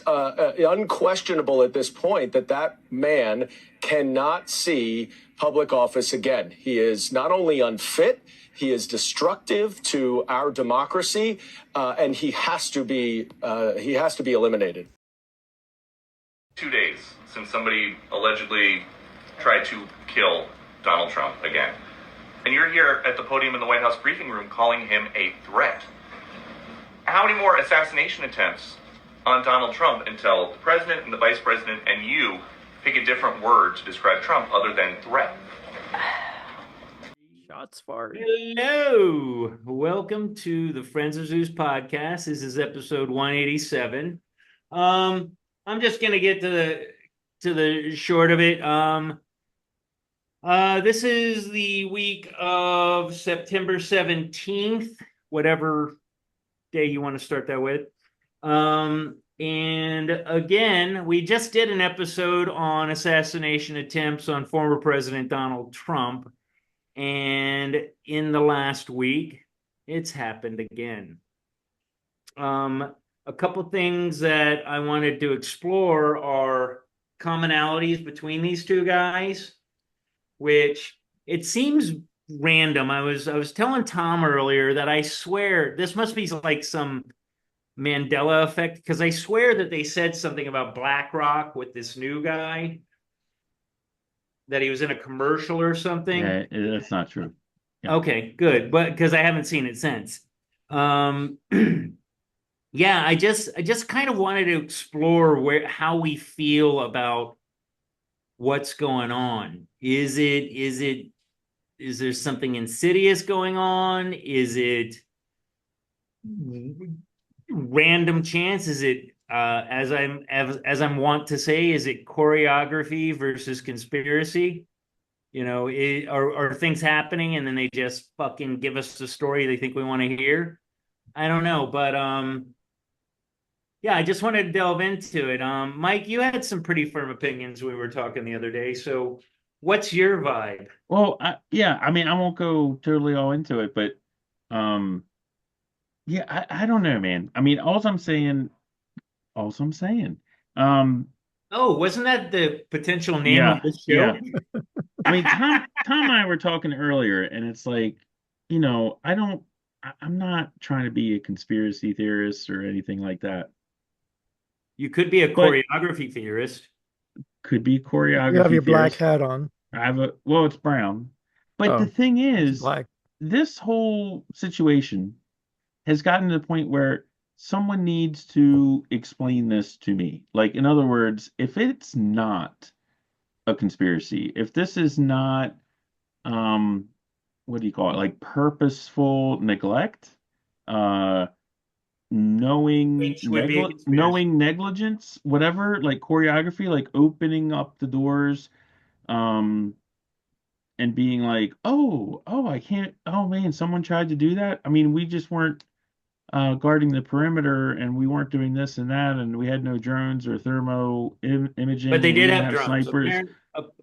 unquestionable at this point that that man cannot see public office again. He is not only unfit, he is destructive to our democracy, and he has to be eliminated. 2 days since somebody allegedly tried to kill Donald Trump again. And you're here at the podium in the White House briefing room calling him a threat. How many more assassination attempts on Donald Trump until the president and the vice president and you pick a different word to describe Trump other than threat? Shots fired. Hello. Welcome to the Friends of Zeus podcast. This is episode 187. I'm just going to get to the short of it. This is the week of September 17th, whatever day you want to start that with. And again, we just did an episode on assassination attempts on former President Donald Trump. And in the last week, it's happened again. A couple things that I wanted to explore are commonalities between these two guys, which it seems random. I was telling Tom earlier that I swear this must be like some Mandela effect, because I swear that they said something about BlackRock with this new guy, that he was in a commercial or something. Yeah, that's not true. Yeah. Okay, good, but because I haven't seen it since. Yeah, I just kind of wanted to explore how we feel about what's going on. Is there something insidious going on? Is it random chance? Is it as I'm wont to say, is it choreography versus conspiracy? You know, are things happening and then they just fucking give us the story they think we want to hear? I don't know, but yeah, I just wanted to delve into it. Mike, you had some pretty firm opinions when we were talking the other day. So what's your vibe? Well, yeah, I mean, I won't go totally all into it, but yeah, I don't know, man. I mean, all I'm saying. Oh, wasn't that the potential name of this show? Yeah. I mean, Tom and I were talking earlier, and it's like, you know, I'm not trying to be a conspiracy theorist or anything like that. You could be a choreography theorist. Could be choreography. You have your theorist. black hat on. Well, it's brown. But the thing is, this whole situation has gotten to the point where someone needs to explain this to me. Like, in other words, if it's not a conspiracy, if this is not, what do you call it? Like purposeful neglect, knowing negligence, whatever, like choreography, like opening up the doors, and being like, oh, I can't, oh man, someone tried to do that. I mean, we just weren't guarding the perimeter, and we weren't doing this and that, and we had no drones or thermo imaging. But they did have drones. Snipers.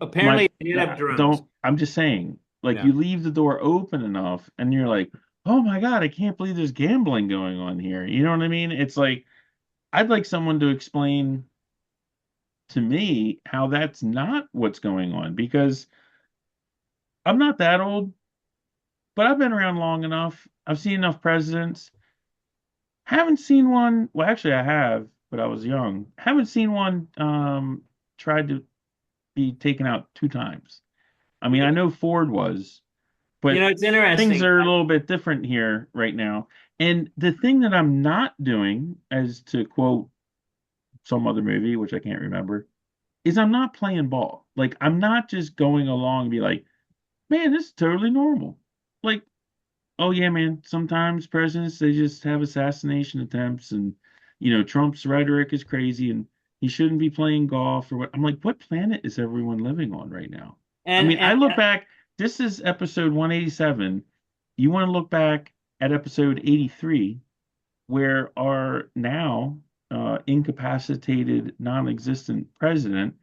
Apparently, they did have drones. I'm just saying, like, you leave the door open enough, and you're like, oh my God, I can't believe there's gambling going on here. You know what I mean? It's like, I'd like someone to explain to me how that's not what's going on, because I'm not that old, but I've been around long enough. I've seen enough presidents. Haven't seen one. Well, actually, I have, but I was young. Haven't seen one tried to be taken out 2 times. I mean, I know Ford was, but you know, it's interesting. Things are a little bit different here right now. And the thing that I'm not doing, as to quote some other movie, which I can't remember, is I'm not playing ball. Like, I'm not just going along and be like, man, this is totally normal. Like, oh yeah, man, sometimes presidents, they just have assassination attempts, and, you know, Trump's rhetoric is crazy and he shouldn't be playing golf or what. I'm like, what planet is everyone living on right now? I look back, this is episode 187. You want to look back at episode 83, where our now incapacitated, non-existent president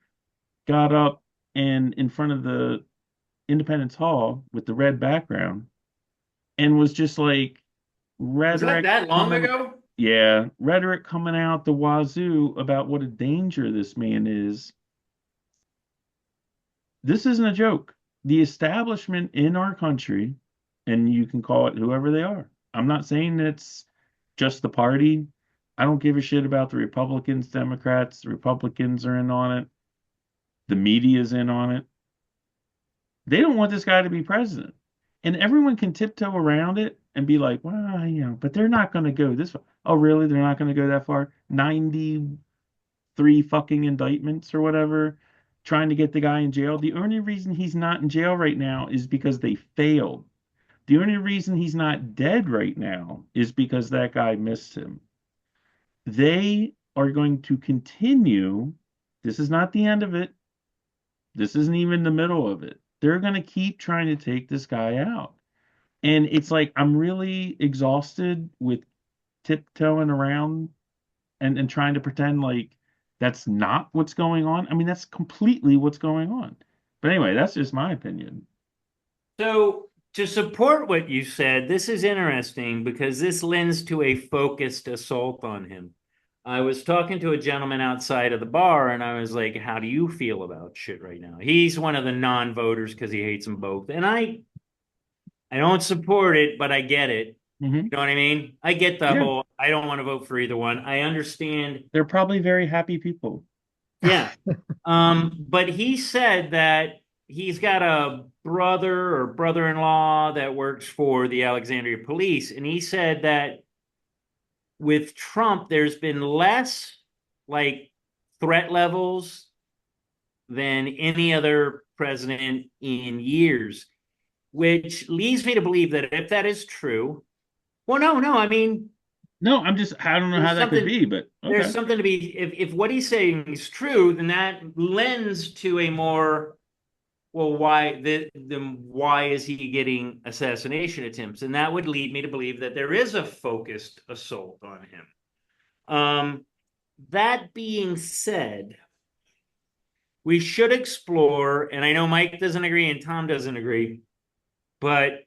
got up and in front of the Independence Hall with the red background and was just like, was that long ago? Yeah, rhetoric coming out the wazoo about what a danger this man is. This isn't a joke. The establishment in our country, and you can call it whoever they are. I'm not saying it's just the party. I don't give a shit about the Republicans, Democrats. The Republicans are in on it. The media's in on it. They don't want this guy to be president. And everyone can tiptoe around it and be like, well, but they're not going to go this far. Oh, really? They're not going to go that far? 93 fucking indictments or whatever, trying to get the guy in jail. The only reason he's not in jail right now is because they failed. The only reason he's not dead right now is because that guy missed him. They are going to continue. This is not the end of it. This isn't even the middle of it. They're going to keep trying to take this guy out. And it's like, I'm really exhausted with tiptoeing around and trying to pretend like that's not what's going on. I mean, that's completely what's going on. But anyway, that's just my opinion. So, to support what you said, this is interesting because this lends to a focused assault on him. I was talking to a gentleman outside of the bar, and I was like, "How do you feel about shit right now?" He's one of the non-voters because he hates them both, and I don't support it, but I get it. Mm-hmm. You know what I mean? I get the Yeah. whole. I don't want to vote for either one. I understand. They're probably very happy people. Yeah. But he said that he's got a brother or brother-in-law that works for the Alexandria police, and he said that with Trump, there's been less like threat levels than any other president in years, which leads me to believe that if that is true, well, no, I mean, No, I don't know how that could be, but there's okay. something to be, if what he's saying is true, then that lends to a more, well, why is he getting assassination attempts? And that would lead me to believe that there is a focused assault on him. That being said, we should explore, and I know Mike doesn't agree and Tom doesn't agree, but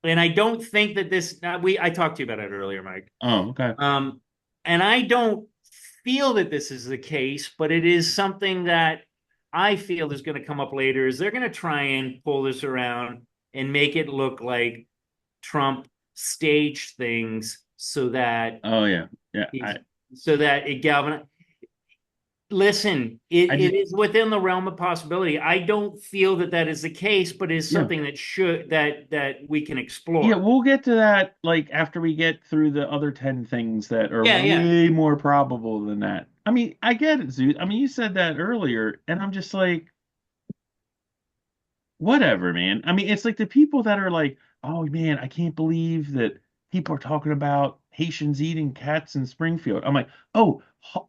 and I don't think that I talked to you about it earlier, Mike. Oh, okay. And I don't feel that this is the case, but it is something that I feel is going to come up later. Is they're going to try and pull this around and make it look like Trump staged things so that Oh yeah. so that it galvanized. Listen, it is within the realm of possibility. I don't feel that that is the case, but it's something that we can explore. Yeah, we'll get to that like after we get through the other 10 things that are way more probable than that. I mean, I get it, Zeus. I mean, you said that earlier, and I'm just like, whatever, man. I mean, it's like the people that are like, oh man, I can't believe that people are talking about Haitians eating cats in Springfield. I'm like,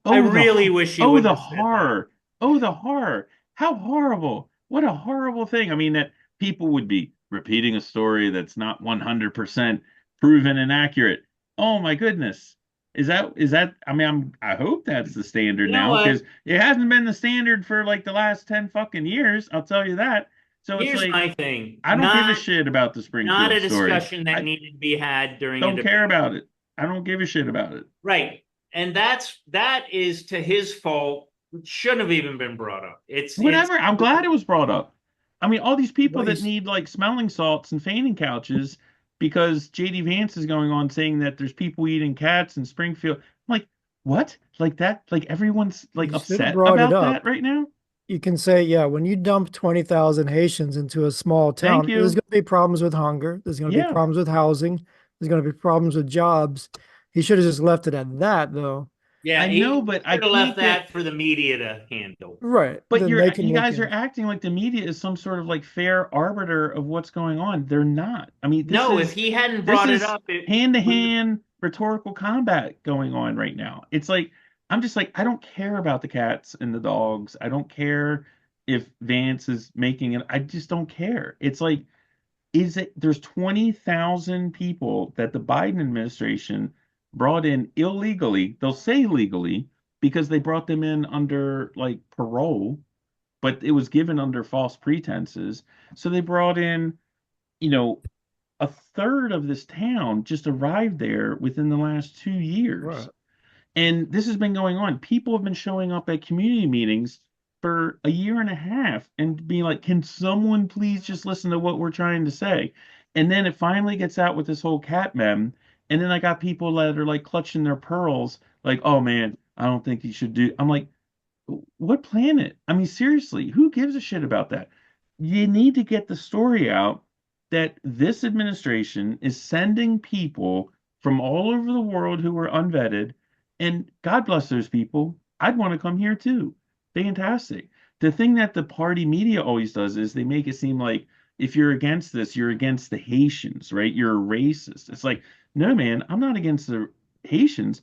I really wish you would the have said that. horror. Oh, the horror. How horrible. What a horrible thing. I mean, that people would be repeating a story that's not 100% proven and accurate. Oh my goodness. Is that I mean, I hope that's the standard now because it hasn't been the standard for like the last 10 fucking years. I'll tell you that. So here's it's like, my thing. I don't give a shit about the Springfield story. Not a discussion story. That needed to be had during. Don't care about it. I don't give a shit about it. Right, and that is to his fault. It shouldn't have even been brought up. It's whatever. I'm glad it was brought up. I mean, all these people that need like smelling salts and fainting couches because JD Vance is going on saying that there's people eating cats in Springfield. I'm like, what? Like that? Like everyone's like upset about that right now? You can say, yeah, when you dump 20,000 Haitians into a small town, there's going to be problems with hunger. There's going to be problems with housing. There's going to be problems with jobs. He should have just left it at that, though. Yeah, I know, but I could have left that for the media to handle. Right. But you guys are acting like the media is some sort of like fair arbiter of what's going on. They're not. I mean, if he hadn't brought it up, hand-to-hand rhetorical combat going on right now. It's like, I'm just like, I don't care about the cats and the dogs. I don't care if Vance is making it. I just don't care. It's like, there's 20,000 people that the Biden administration brought in illegally. They'll say legally because they brought them in under like parole, but it was given under false pretenses. So they brought in, a third of this town just arrived there within the last 2 years. Right. And this has been going on. People have been showing up at community meetings for a year and a half and being like, can someone please just listen to what we're trying to say? And then it finally gets out with this whole cat mem. And then I got people that are like clutching their pearls, like, oh man, I don't think you should do. I'm like, what planet? I mean, seriously, who gives a shit about that? You need to get the story out that this administration is sending people from all over the world who are unvetted, and God bless those people. I'd want to come here too. Fantastic. The thing that the party media always does is they make it seem like if you're against this, you're against the Haitians, right? You're a racist. It's like, no, man, I'm not against the Haitians.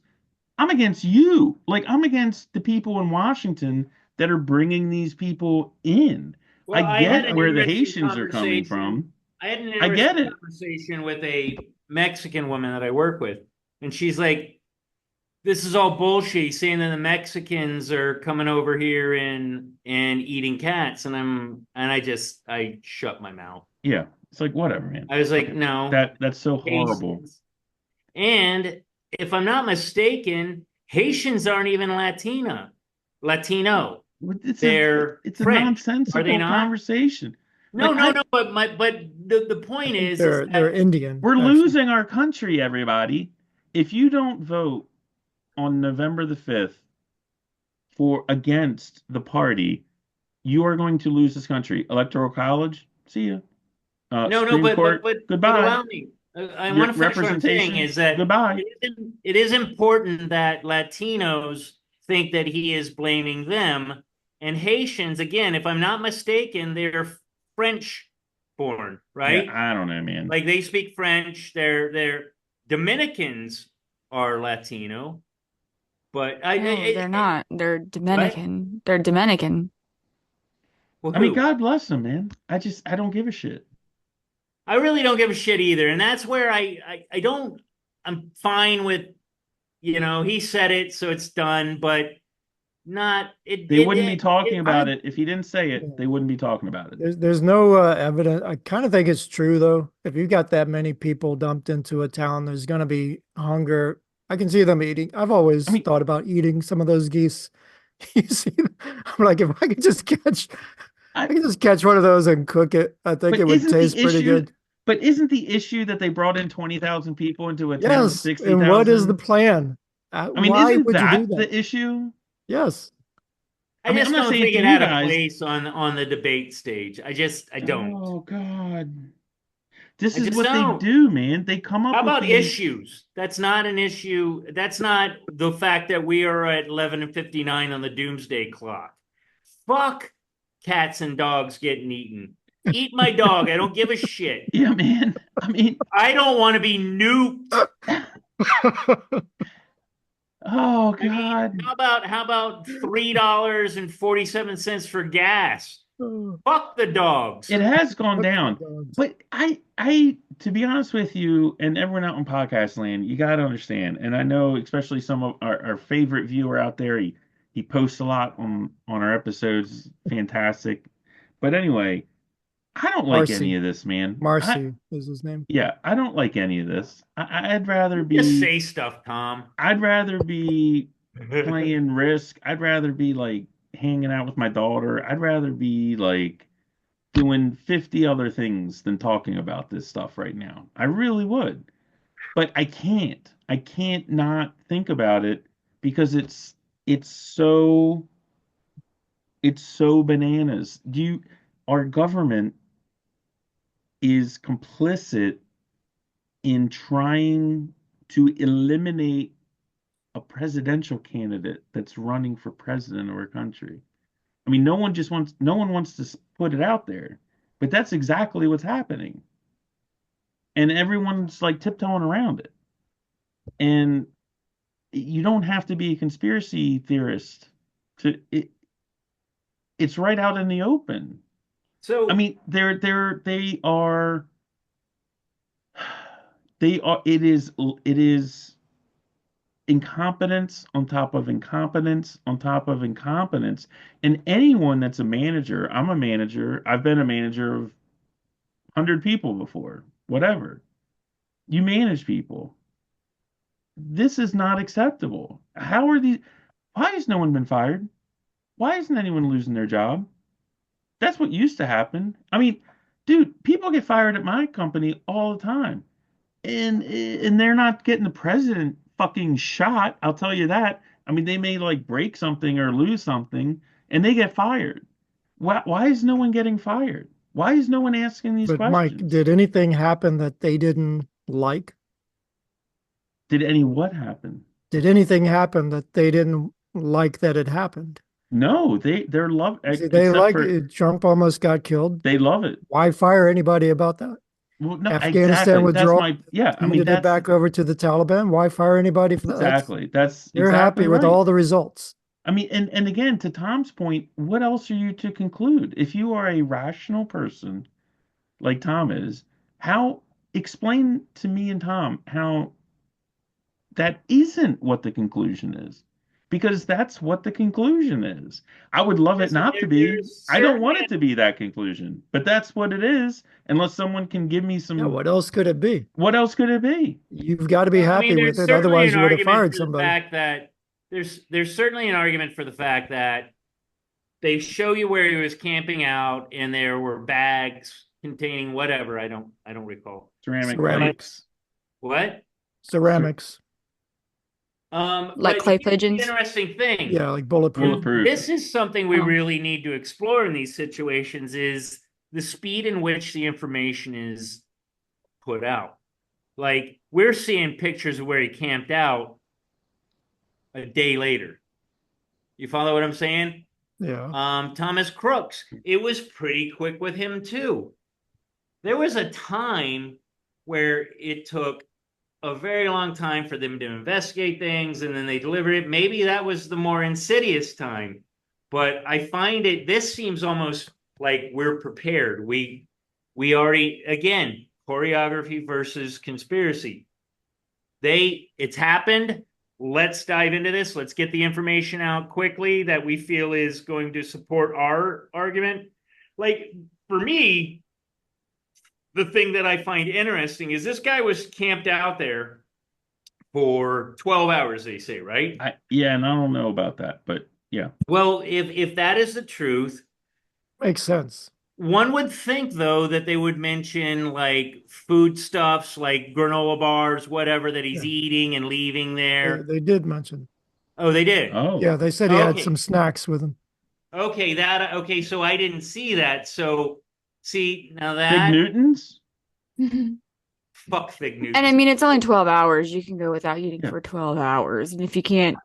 I'm against you. Like, I'm against the people in Washington that are bringing these people in. Well, I I had get an where the interesting Haitians are coming conversation. from. I had an I get interesting it. conversation with a Mexican woman that I work with, and she's like, "This is all bullshit." He's saying that the Mexicans are coming over here and eating cats, and I shut my mouth. Yeah. It's like, whatever, man. I was like, "No, That's so horrible. Haitians." And if I'm not mistaken, Haitians aren't even Latino. They're It's a French, are nonsensical they not? conversation. No, Like, no, no. But the point is they're that Indian. we're actually. losing our country, everybody. If you don't vote on November the 5th for against the party, you are going to lose this country. Electoral college, see ya. no, Supreme Court, but goodbye. allow me. I Your want to finish what I'm saying representation, is that goodbye. it is important that Latinos think that he is blaming them, and Haitians, again, if I'm not mistaken, they're French born, right? Yeah, I don't know, man. Like they speak French. They're Dominicans are Latino, but No, they're not. They're what? Dominican. They're Dominican. Well, I mean, who? God bless them, man. I don't give a shit. I really don't give a shit either, and that's where I don't. I'm fine with, he said it, so it's done, but not it. They wouldn't be talking about I it if he didn't say it. They wouldn't be talking about it. there's no evidence. I kind of think it's true though. If you got that many people dumped into a town, there's going to be hunger. I can see them eating. I've always I mean, thought about eating some of those geese. You see, I'm like, if I could just catch, I could just catch one of those and cook it. I think but it would isn't the taste pretty issue? good. But isn't the issue that they brought in 20,000 people into a town of Yes. And what is the 60,000? plan? I mean, Why isn't would you do that that? the issue? Yes. I I mean, I'm just not don't saying think to it you had a guys. place on the debate stage. I don't. Oh God, this I is just what they don't. do, man. They come How up with about these. issues? That's not an issue. That's not the fact that we are at 11:59 on the doomsday clock. Fuck cats and dogs getting eaten. Eat my dog. I don't give a shit. Yeah, man. I mean, I don't want to be nuked. oh I mean, God. how about $3.47 for gas? Fuck the dogs. It has gone down. But to be honest with you, and everyone out in podcast land, you got to understand. And I know, especially some of our favorite viewer out there, he posts a lot on our episodes. Fantastic. But anyway, I don't like any Marcy. of this, man. Marcy is his name. Yeah, I don't like any of this. I'd rather Just be. say stuff, Tom. I'd rather be playing Risk. I'd rather be like hanging out with my daughter. I'd rather be like doing 50 other things than talking about this stuff right now. I really would. But I can't. I can't not think about it because it's so bananas. Our government is complicit in trying to eliminate a presidential candidate that's running for president of our country. I mean, no one wants to put it out there, but that's exactly what's happening. And everyone's like tiptoeing around it. And you don't have to be a conspiracy theorist it's right out in the open. So I mean, it is incompetence on top of incompetence on top of incompetence. And anyone that's a manager, I'm a manager, I've been a manager of 100 people before, whatever. You manage people. This is not acceptable. Why has no one been fired? Why isn't anyone losing their job? That's what used to happen. I mean, dude, people get fired at my company all the time. And they're not getting the president fucking shot, I'll tell you that. I mean, they may like break something or lose something and they get fired. Why is no one getting fired? Why is no one asking these But Mike, questions? did anything happen that they didn't like? Did any what happen? Did anything happen that they didn't like that it happened? No, they're love See, they except like for it. Trump almost got killed. they love it. Why fire anybody about that? Well, no, Afghanistan exactly. That's withdrawal, my yeah. I mean, handed it that's back over to the Taliban. Why fire anybody for that? exactly. That's They're exactly happy with right. all the results. I mean, and again, to Tom's point, what else are you to conclude? If you are a rational person like Tom is, how explain to me and Tom how that isn't what the conclusion is? Because that's what the conclusion is. I would love it Listen, not to be. there's I don't want certainly it to be that conclusion, but that's what it is, unless someone can give me Yeah, some. what else could it be? What else could it be? You've got to be I happy mean, with there's it. certainly Otherwise, an you would have argument fired for the somebody. fact that there's certainly an argument for the fact that they show you where he was camping out, and there were bags containing whatever. I don't recall. Ceramic Ceramics. What? Ceramics. Like but clay here's the pigeons? interesting thing. Yeah, like bulletproof. Bulletproof. This is something we Oh. really need to explore in these situations: is the speed in which the information is put out. Like, we're seeing pictures of where he camped out a day later. You follow what I'm saying? Yeah. Thomas Crooks, it was pretty quick with him too. There was a time where it took a very long time for them to investigate things, and then they delivered it. Maybe that was the more insidious time, but I find this seems almost like we're prepared. We already, again, choreography versus conspiracy. It's happened. Let's dive into this. Let's get the information out quickly that we feel is going to support our argument. Like, for me, the thing that I find interesting is this guy was camped out there for 12 hours, they say, right? Yeah, and I don't know about that, but yeah. Well, if that is the truth, Makes sense. one would think, though, that they would mention like foodstuffs, like granola bars, whatever that he's eating and leaving there. They did mention. Oh, they did? Oh. Yeah, they said he had Okay. some snacks with him. Okay, so I didn't see that. So, see, now Big that Newtons? fuck Fig News. And I mean, it's only 12 hours. You can go without eating Yeah. for 12 hours. And if you can't,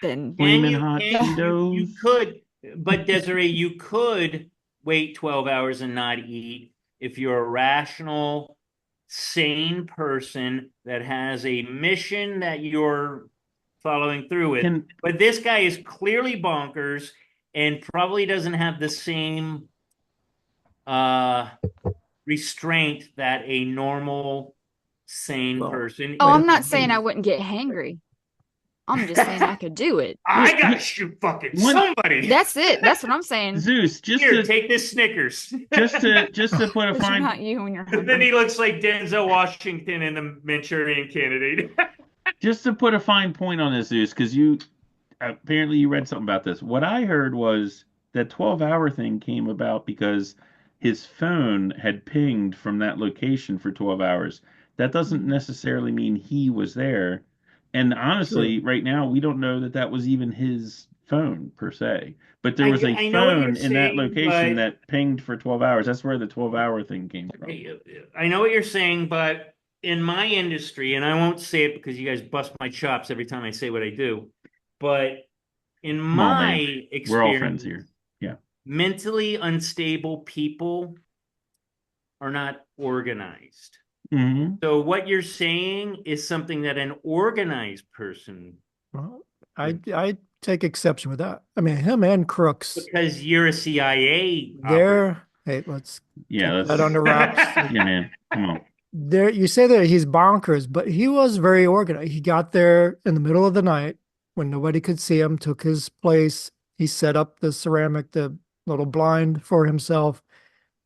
then Flaming hot you Cheetos. could, but Desiree, you could wait 12 hours and not eat if you're a rational, sane person that has a mission that you're following through with. But this guy is clearly bonkers and probably doesn't have the same restraint that a normal, sane person. Oh, I'm not saying I wouldn't get hangry. I'm just saying I could do it. I gotta shoot fucking somebody. That's it. That's what I'm saying. Zeus, take this Snickers. just to put a fine. Not you when you're hungry. And then he looks like Denzel Washington in the Manchurian Candidate. Just to put a fine point on this, Zeus, because you apparently you read something about this. What I heard was that 12-hour thing came about because his phone had pinged from that location for 12 hours. That doesn't necessarily mean he was there. And honestly, right now, we don't know that that was even his phone per se. But there was a phone in that location that pinged for 12 hours. That's where the 12-hour thing came from. I know what you're saying, but in my industry, and I won't say it because you guys bust my chops every time I say what I do, but in my experience, we're all friends here. Yeah. Mentally unstable people are not organized. Mm-hmm. So what you're saying is something that an organized person. Well, I take exception with that. I mean, him and Crooks. Because you're a CIA. Hey, let's get that under wraps. Yeah, man. Come on. You say that he's bonkers, but he was very organized. He got there in the middle of the night when nobody could see him, took his place. He set up the little blind for himself.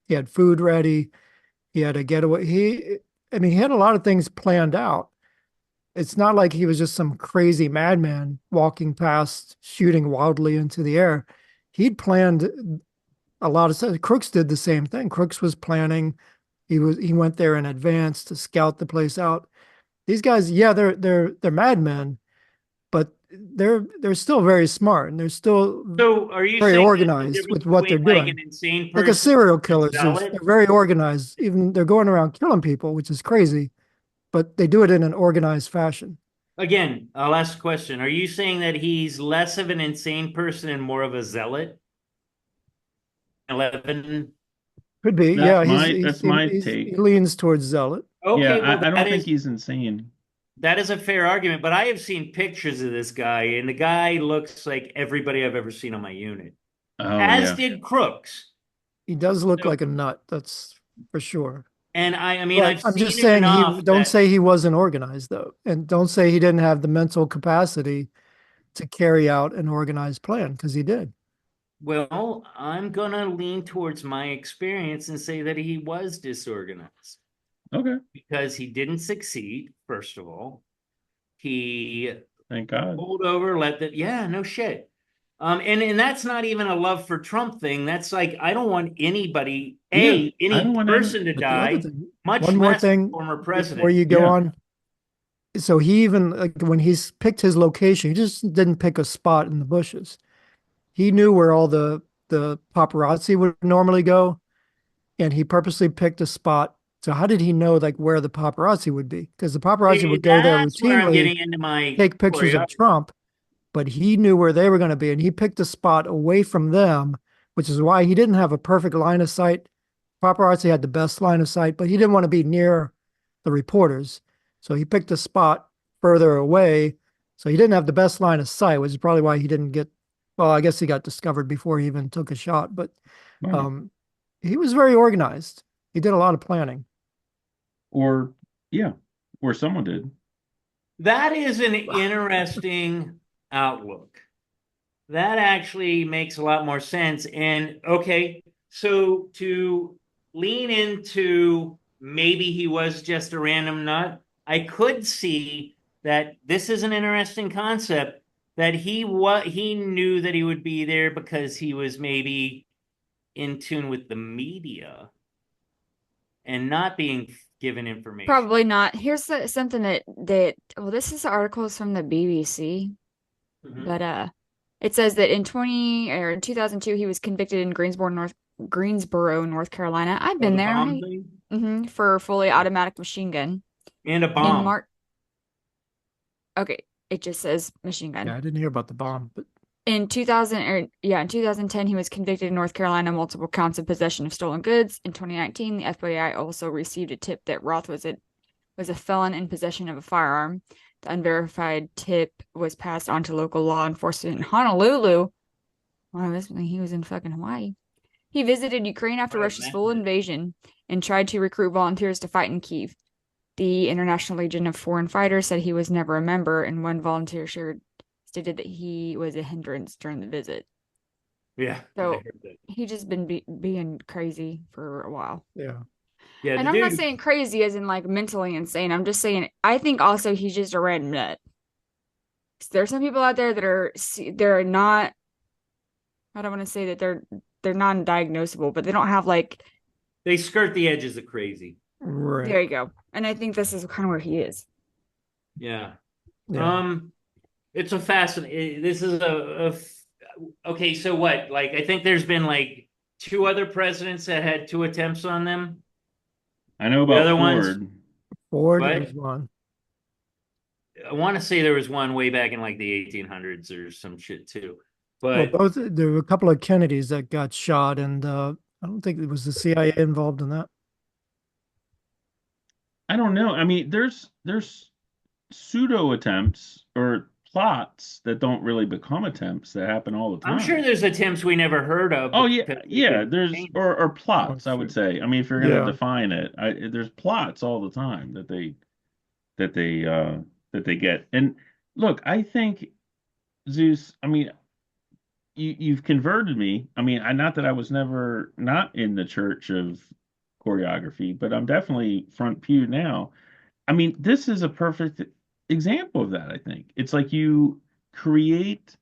He had food ready. He had a getaway. I mean, he had a lot of things planned out. It's not like he was just some crazy madman walking past, shooting wildly into the air. He'd planned a lot of stuff. Crooks did the same thing. Crooks was planning. He went there in advance to scout the place out. These guys, yeah, they're madmen, but they're still very smart and they're still So are you very saying there's a organized difference with what they're between like doing. an insane Like a person serial and a killer, zealot? they're very organized. Even they're going around killing people, which is crazy, but they do it in an organized fashion. Again, I'll ask a question. Are you saying that he's less of an insane person and more of a zealot? 11. Could be, That's yeah. my He take. leans towards zealot. Yeah, Okay, well I don't think he's insane. that is a fair argument, but I have seen pictures of this guy, and the guy looks like everybody I've ever seen on my unit. Oh As yeah. did Crooks. He does look So, like a nut, that's for sure. and I mean, But I've I'm seen just him saying enough don't that, say he wasn't organized though. And don't say he didn't have the mental capacity to carry out an organized plan, because he did. well, I'm gonna lean towards my experience and say that he was disorganized Okay. because he didn't succeed, first of all. He Thank God. pulled over, yeah, no shit. And that's not even a love for Trump thing. That's like, I don't want anybody, Yeah, I any don't want any. person to But the other die, thing, much one more less a thing former before president. you go Yeah. on. So he even, like, when he's picked his location, he just didn't pick a spot in the bushes. He knew where all the paparazzi would normally go, and he purposely picked a spot. So how did he know like where the paparazzi would be? Because the paparazzi would go there That's where I'm routinely, getting into my take pictures of Trump, but he knew where they were going to be, and he picked a spot away from them, which is why he didn't have a perfect line of sight. Paparazzi had the best line of sight, but he didn't want to be near the reporters. So he picked a spot further away. So he didn't have the best line of sight, which is probably why he didn't get, well, I guess he got discovered before he even took a shot, but Right. he was very organized. He did a lot of planning. Or yeah, or someone did. That is an interesting outlook. That actually makes a lot more sense. And okay, so to lean into maybe he was just a random nut, I could see that this is an interesting concept, that he knew that he would be there because he was maybe in tune with the media and not being given information. Probably not. Here's something that well, this is articles from the BBC, but it says that in 2002 he was convicted in Greensboro, North Carolina. I've been there. For a fully automatic machine gun and a bomb. Okay, it just says machine gun. Yeah, I didn't hear about the bomb, but in 2010, he was convicted in North Carolina, multiple counts of possession of stolen goods. In 2019, the FBI also received a tip that Roth was a felon in possession of a firearm. The unverified tip was passed on to local law enforcement in Honolulu. Wow, this he was in fucking Hawaii. He visited Ukraine after Russia's full invasion and tried to recruit volunteers to fight in Kyiv. The International Legion of Foreign Fighters said he was never a member, and one volunteer stated that he was a hindrance during the visit. Yeah. So he just been being crazy for a while. Yeah. Yeah. And I'm not saying crazy as in like mentally insane. I'm just saying I think also he's just a random nut. There's some people out there that they're not. I don't want to say that they're non-diagnosable, but they don't have like. They skirt the edges of crazy. Right. There you go. And I think this is kind of where he is. Yeah. Yeah. It's a fascinating. This is okay. So what? Like, I think there's been like 2 other presidents that had 2 attempts on them. I know about the other Ford. Ford was one. I want to say there was one way back in like the 1800s or some shit too. But there were a couple of Kennedys that got shot, and I don't think it was the CIA involved in that. I don't know. I mean, there's pseudo attempts or plots that don't really become attempts that happen all the time. I'm sure there's attempts we never heard of. Oh yeah. There's or plots. I would say. I mean, if you're going to define it, there's plots all the time that they get. And look, I think Zeus. I mean, you've converted me. I mean, not that I was never not in the church of choreography, but I'm definitely front pew now. I mean, this is a perfect example of that, I think. It's like you create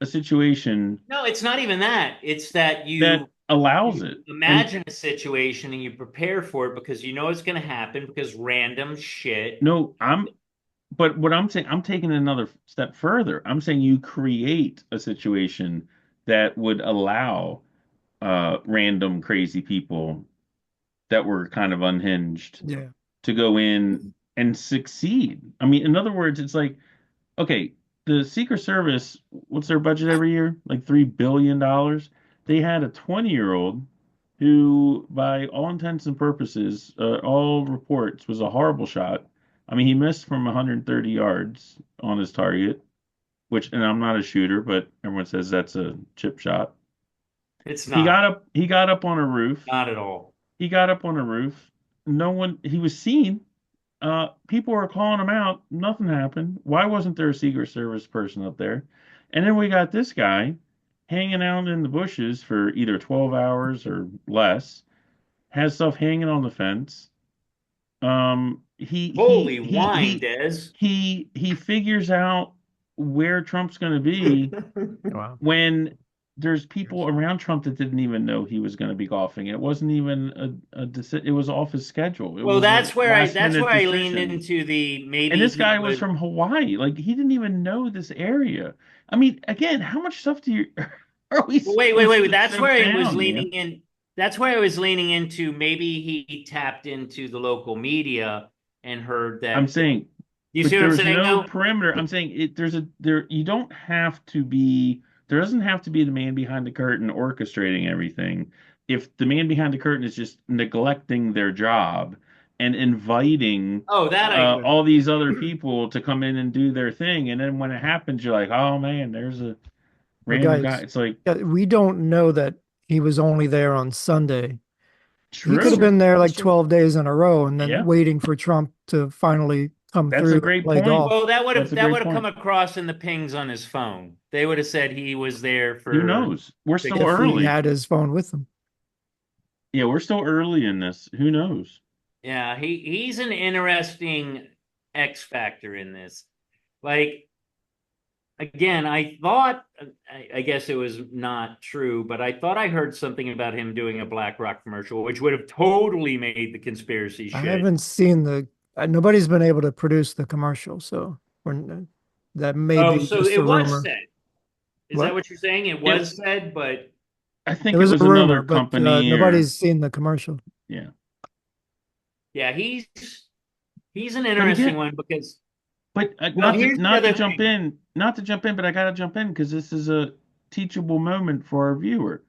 a situation No, it's not even that. It's that that allows you it. And imagine a situation and you prepare for it because you know it's going to happen because random shit. no, but what I'm saying, I'm taking it another step further. I'm saying you create a situation that would allow random crazy people that were kind of unhinged Yeah. to go in and succeed. I mean, in other words, it's like, okay, the Secret Service, what's their budget every year? Like $3 billion. They had a 20-year-old who, by all intents and purposes, all reports, was a horrible shot. I mean, he missed from 130 yards on his target, which, and I'm not a shooter, but everyone says that's a chip shot. It's He not. got up, he got up on a roof. Not at all. He got up on a roof. No one, he was seen. People were calling him out. Nothing happened. Why wasn't there a Secret Service person up there? And then we got this guy hanging out in the bushes for either 12 hours or less, has stuff hanging on the fence. Holy wine, Des. He figures out where Trump's going to be Wow. when there's people around Trump that didn't even know he was going to be golfing. It wasn't even it was off his schedule. It Well, was a that's where last that's minute where I leaned decision. into the maybe And this he guy was would. from Hawaii. Like he didn't even know this area. I mean, again, how much stuff do you are we Wait. supposed to That's choke where I was down, leaning man? in. That's where I was leaning into. Maybe he tapped into the local media and heard I'm that. saying, You see but what I'm there's saying, no though? perimeter. I'm saying there you don't have to be there doesn't have to be the man behind the curtain orchestrating everything. If the man behind the curtain is just neglecting their job and inviting Oh, that I agree. all these other people to come in and do their thing, and then when it happens, you're like, oh man, there's a But random guy. guys, It's like yeah, we don't know that he was only there on Sunday. He could That's have true. true. been there That's like true. 12 days in a row and then Yeah, waiting for Trump to finally come that's a through and great play point. golf. Well, That's a that great would have come point. across in the pings on his phone. They would have said he was there Who for knows? We're still If he early. had his phone with him. Yeah, we're still early in this. Who knows? Yeah, he's an interesting X factor in this. Like again, I thought I guess it was not true, but I thought I heard something about him doing a BlackRock commercial, which would have totally made the conspiracy I shit. haven't seen nobody's been able to produce the commercial, so that may Oh, be so just a it was rumor. said. Is that What? what you're saying? It It, was said, but I It think it was a was another rumor, but company or nobody's seen the commercial. yeah. yeah, he's an But interesting again, one because but well, here's the not to other jump thing. in, not to jump in, but I gotta jump in because this is a teachable moment for our viewer.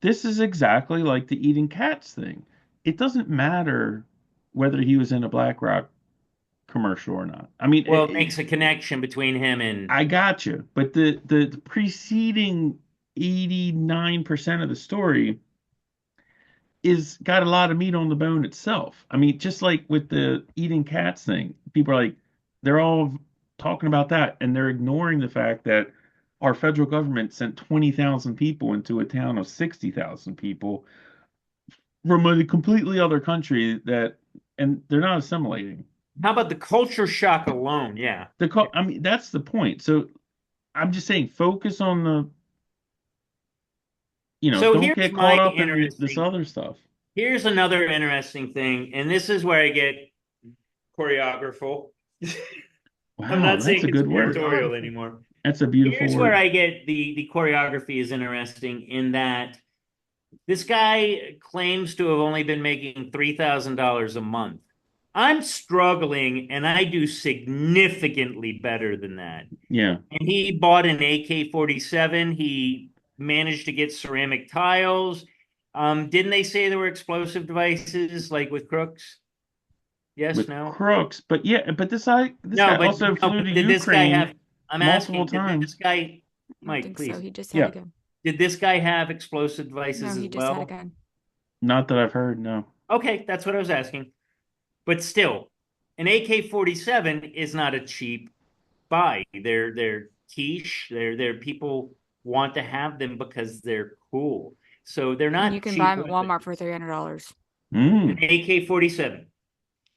This is exactly like the eating cats thing. It doesn't matter whether he was in a BlackRock commercial or not. I mean, Well, it makes a connection between him and I got you, but the preceding 89% of the story is got a lot of meat on the bone itself. I mean, just like with the eating cats thing, people are like, they're all talking about that, and they're ignoring the fact that our federal government sent 20,000 people into a town of 60,000 people from a completely other country and they're not assimilating. how about the culture shock alone? Yeah. I mean, that's the point. So I'm just saying, focus on So don't here's get caught my up in this interesting. other stuff. Here's another interesting thing, and this is where I get choreographical. I'm Wow, not that's saying a good word. conspiratorial anymore. That's a beautiful Here's where word. I get the choreography is interesting in that this guy claims to have only been making $3,000 a month. I'm struggling and I do significantly better than that. Yeah. And he bought an AK-47. He managed to get ceramic tiles. Didn't they say there were explosive devices like with Crooks? Yes, With no? crooks, but yeah, but this No, guy but also no, flew to but did this guy have Ukraine I'm multiple asking, did this times. guy I don't Mike, think so. please. He just had a Yeah, gun. Did this guy have explosive No, devices as he just had a well? gun. not that I've heard, no. Okay, that's what I was asking. But still, an AK-47 is not a cheap buy. They're quiche. They're people want to have them because they're cool. So they're And you not can buy cheap them at weapons. Walmart for $300. An AK-47.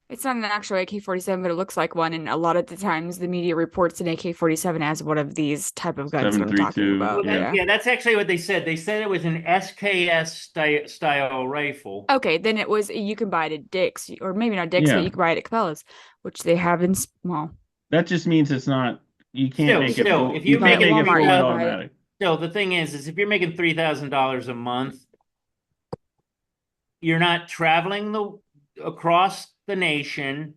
It's not an actual AK-47, but it looks like one. And a lot of the times, the media reports an AK-47 as one of these type of guns that I'm talking 7.32, about. Well, yeah, that's actually what they said. They said it was an SKS style rifle. Okay, then it was. You can buy it at Dick's, or maybe not Dick's, Yeah. but you can buy it at Cabela's, which they have in small. That just means it's not. You can't make it. If you can't make it make it Walmart, fully you buy it. automatic. So the thing is if you're making $3,000 a month, you're not traveling across the nation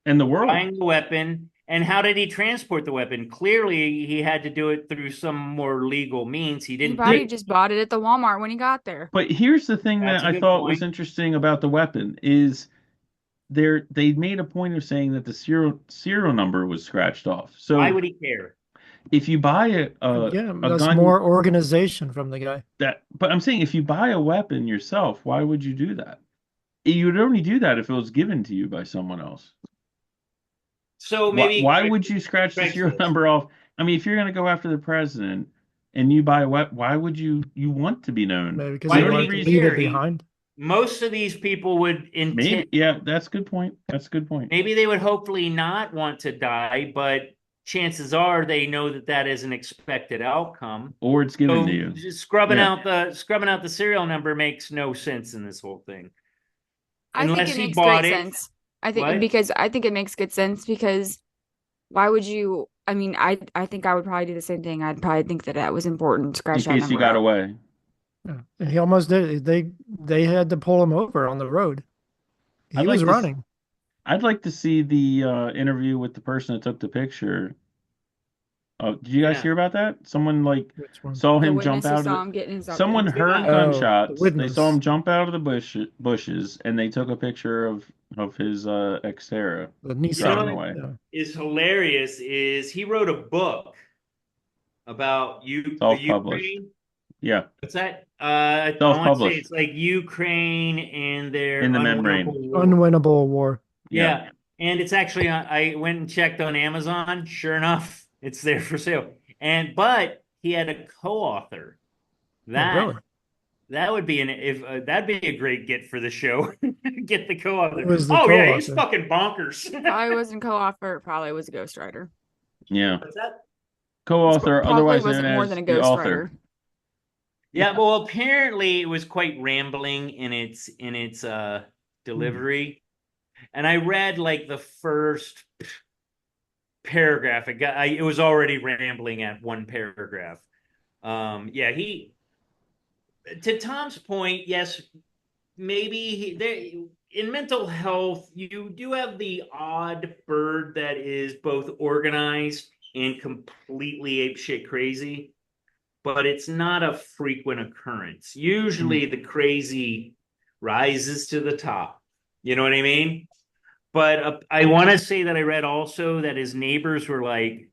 And the world. buying the weapon. And how did he transport the weapon? Clearly, he had to do it through some more legal means. He He didn't. probably just bought it at the Walmart when he got there. But here's the thing That's that a I good thought was point. interesting about the weapon is they made a point of saying that the serial number was scratched off. So Why would he care? if you buy a that's gun more organization from the guy. but I'm saying if you buy a weapon yourself, why would you do that? You would only do that if it was given to you by someone else. So maybe why would you scratch the serial number off? I mean, if you're going to go after the president and you buy a weapon, why would you want to be known? Maybe because Why he would wanted he to leave care? it behind. most of these people would Maybe, yeah, that's a good point. That's a good point. Maybe they would hopefully not want to die, but chances are they know that is an expected outcome. Or it's given So to you. just scrubbing out the serial number makes no sense in this whole thing. I think it makes great sense. I think it makes good sense because why would you? I mean, I think I would probably do the same thing. I'd probably think that was important. Scratch in case he got away. Yeah. And he almost did. They had to pull him over on the road. He was running. I'd like to see the interview with the person that took the picture. Did you guys hear about that? Someone saw him jump out of someone heard gunshots. They saw him jump out of the bushes, and they took a picture of his Xterra. The Nissan. What is hilarious is he wrote a book about Ukraine. Yeah. What's that? I want to say it's like Ukraine and their unwinnable war. Yeah. And it's actually I went and checked on Amazon. Sure enough, it's there for sale. But he had a co-author. That would be that'd be a great get for the show. Get the co-author. Yeah, he's fucking bonkers. Probably wasn't co-author. Probably was a ghostwriter. Yeah. What's that? Co-author, otherwise wasn't more than a ghostwriter. Yeah, well, apparently it was quite rambling in its delivery. And I read like the first paragraph. It was already rambling at one paragraph. To Tom's point, yes, maybe in mental health, you do have the odd bird that is both organized and completely apeshit crazy, but it's not a frequent occurrence. Usually the crazy rises to the top. You know what I mean? But I want to say that I read also that his neighbors were like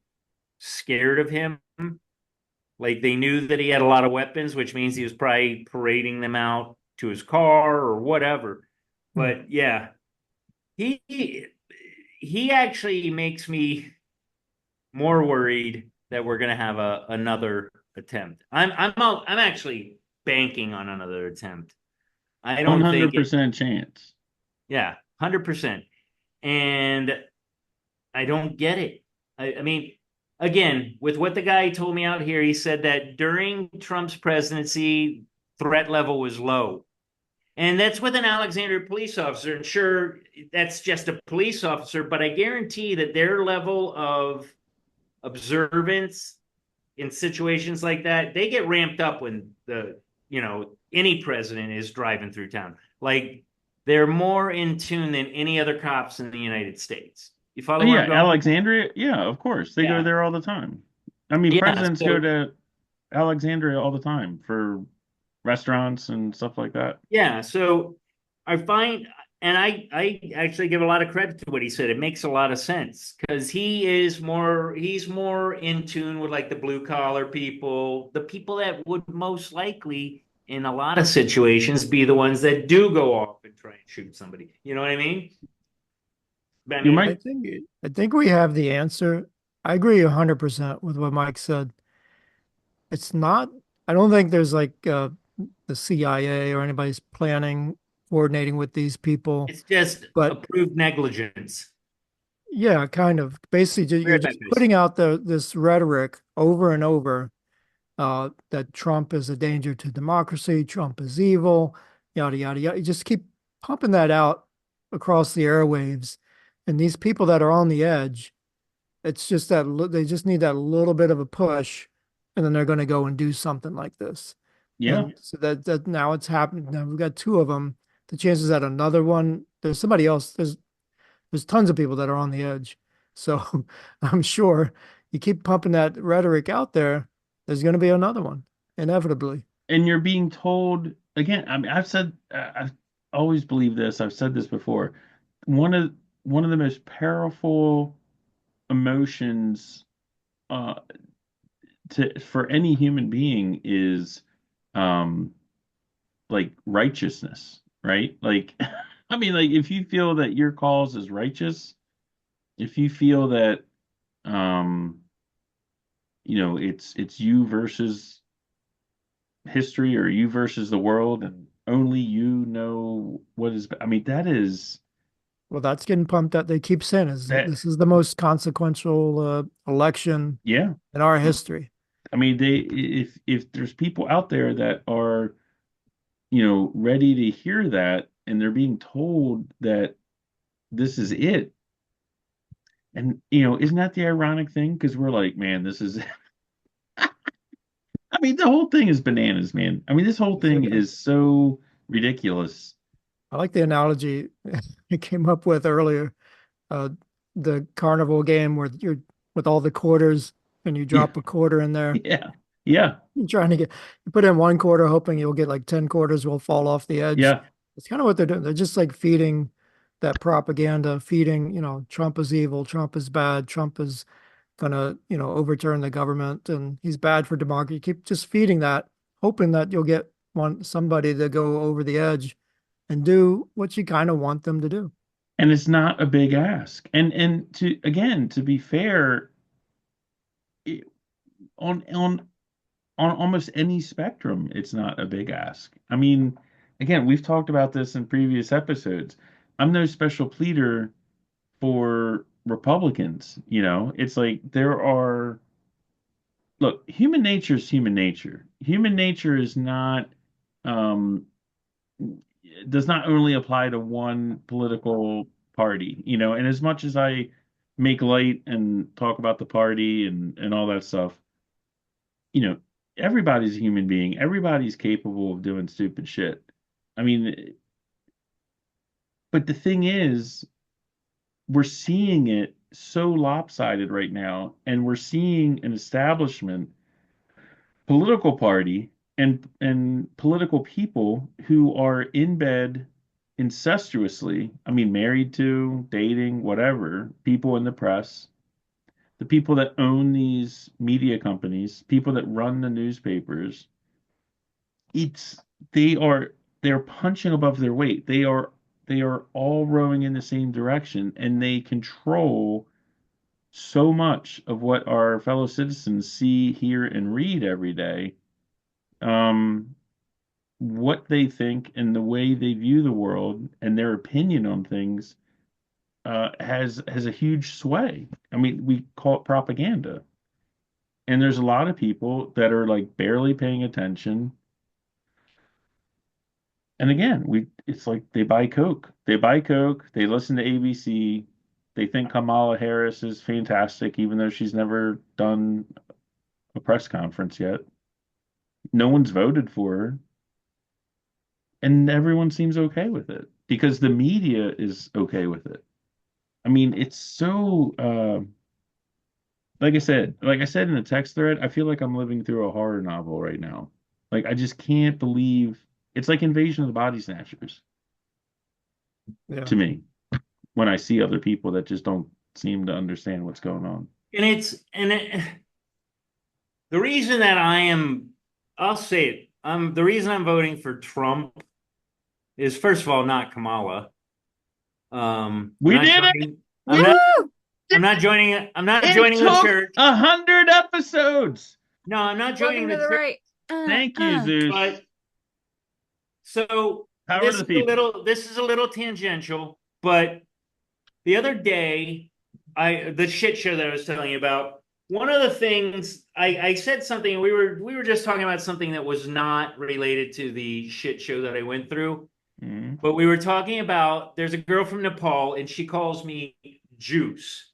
scared of him. Like they knew that he had a lot of weapons, which means he was probably parading them out to his car or whatever. But yeah, he actually makes me more worried that we're gonna have another attempt. I'm actually banking on another attempt. I don't 100% chance. Yeah, 100%. And I don't get it. I mean, again, with what the guy told me out here, he said that during Trump's presidency, threat level was low. And that's with an Alexandria police officer. And sure, that's just a police officer, but I guarantee that their level of observance in situations like that, they get ramped up when any president is driving through town. Like, they're more in tune than any other cops in the United States. You follow? Yeah, Alexandria. Yeah, of course. They go there all the time. I mean, presidents go to Alexandria all the time for restaurants and stuff like that. Yeah, so I find, and I actually give a lot of credit to what he said. It makes a lot of sense because he's more in tune with like the blue collar people, the people that would most likely in a lot of situations be the ones that do go off and try and shoot somebody. You know what I mean? I think we have the answer. I agree 100% with what Mike said. It's not, I don't think there's like the CIA or anybody's planning coordinating with these people. It's just approved negligence. Yeah, kind of. Basically, you're just putting out this rhetoric over and over that Trump is a danger to democracy, Trump is evil, yada, yada, yada. You just keep pumping that out across the airwaves. And these people that are on the edge, it's just that they just need that little bit of a push, and then they're going to go and do something like this. Yeah. And so that now it's happening. Now we've got two of them. The chances that another one, there's somebody else, there's tons of people that are on the edge. So I'm sure you keep pumping that rhetoric out there, there's going to be another one, inevitably. And you're being told, again, I mean, I've always believed this. I've said this before. One of the most powerful emotions for any human being is like righteousness, right? Like, I mean, like if you feel that your cause is righteous, if you feel that it's you versus history, or you versus the world, and only you know what is, I mean, that is, well, that's getting pumped out. They keep saying this is the most consequential election in our history. I mean, if there's people out there that are, ready to hear that, and they're being told that this is it. And, isn't that the ironic thing? Because we're like, man, this is, I mean, the whole thing is bananas, man. I mean, this whole thing is so ridiculous. I like the analogy I came up with earlier. The carnival game where you're with all the quarters and you drop a quarter in there. Yeah. Yeah. You put in one quarter hoping you'll get like 10 quarters will fall off the edge. Yeah. It's kind of what they're doing. They're just like feeding that propaganda, feeding, Trump is evil, Trump is bad, Trump is gonna, overturn the government, and he's bad for democracy. You keep just feeding that, hoping that you'll get somebody to go over the edge and do what you kind of want them to do. And it's not a big ask. And to be fair, on almost any spectrum, it's not a big ask. I mean, again, we've talked about this in previous episodes. I'm no special pleader for Republicans. It's like look, human nature is human nature. Human nature is not, does not only apply to one political party, and as much as I make light and talk about the party and all that stuff, everybody's a human being. Everybody's capable of doing stupid shit. I mean, but the thing is, we're seeing it so lopsided right now, and we're seeing an establishment, political party, and political people who are in bed incestuously. I mean, married to, dating, whatever, people in the press, the people that own these media companies, people that run the newspapers. They're punching above their weight. They are all rowing in the same direction, and they control so much of what our fellow citizens see, hear, and read every day. What they think and the way they view the world and their opinion on things has a huge sway. I mean, we call it propaganda. And there's a lot of people that are like barely paying attention. And again, it's like they buy Coke. They listen to ABC. They think Kamala Harris is fantastic, even though she's never done a press conference yet. No one's voted for her. And everyone seems okay with it because the media is okay with it. I mean, it's so, like I said in the text thread, I feel like I'm living through a horror novel right now. Like, I just can't believe it's like Invasion of the Body Snatchers to me when I see other people that just don't seem to understand what's going on. The reason that I'll say it, the reason I'm voting for Trump is, first of all, not Kamala. We did it. I'm not joining the church. 100 episodes. No, I'm not joining the church. Right. Thank you, Zeus. But so Power to the people. This is a little tangential, but the other day, the shit show that I was telling you about, one of the things I said something, we were just talking about something that was not related to the shit show that I went through. Mm-hmm. But we were talking about, there's a girl from Nepal and she calls me Juice.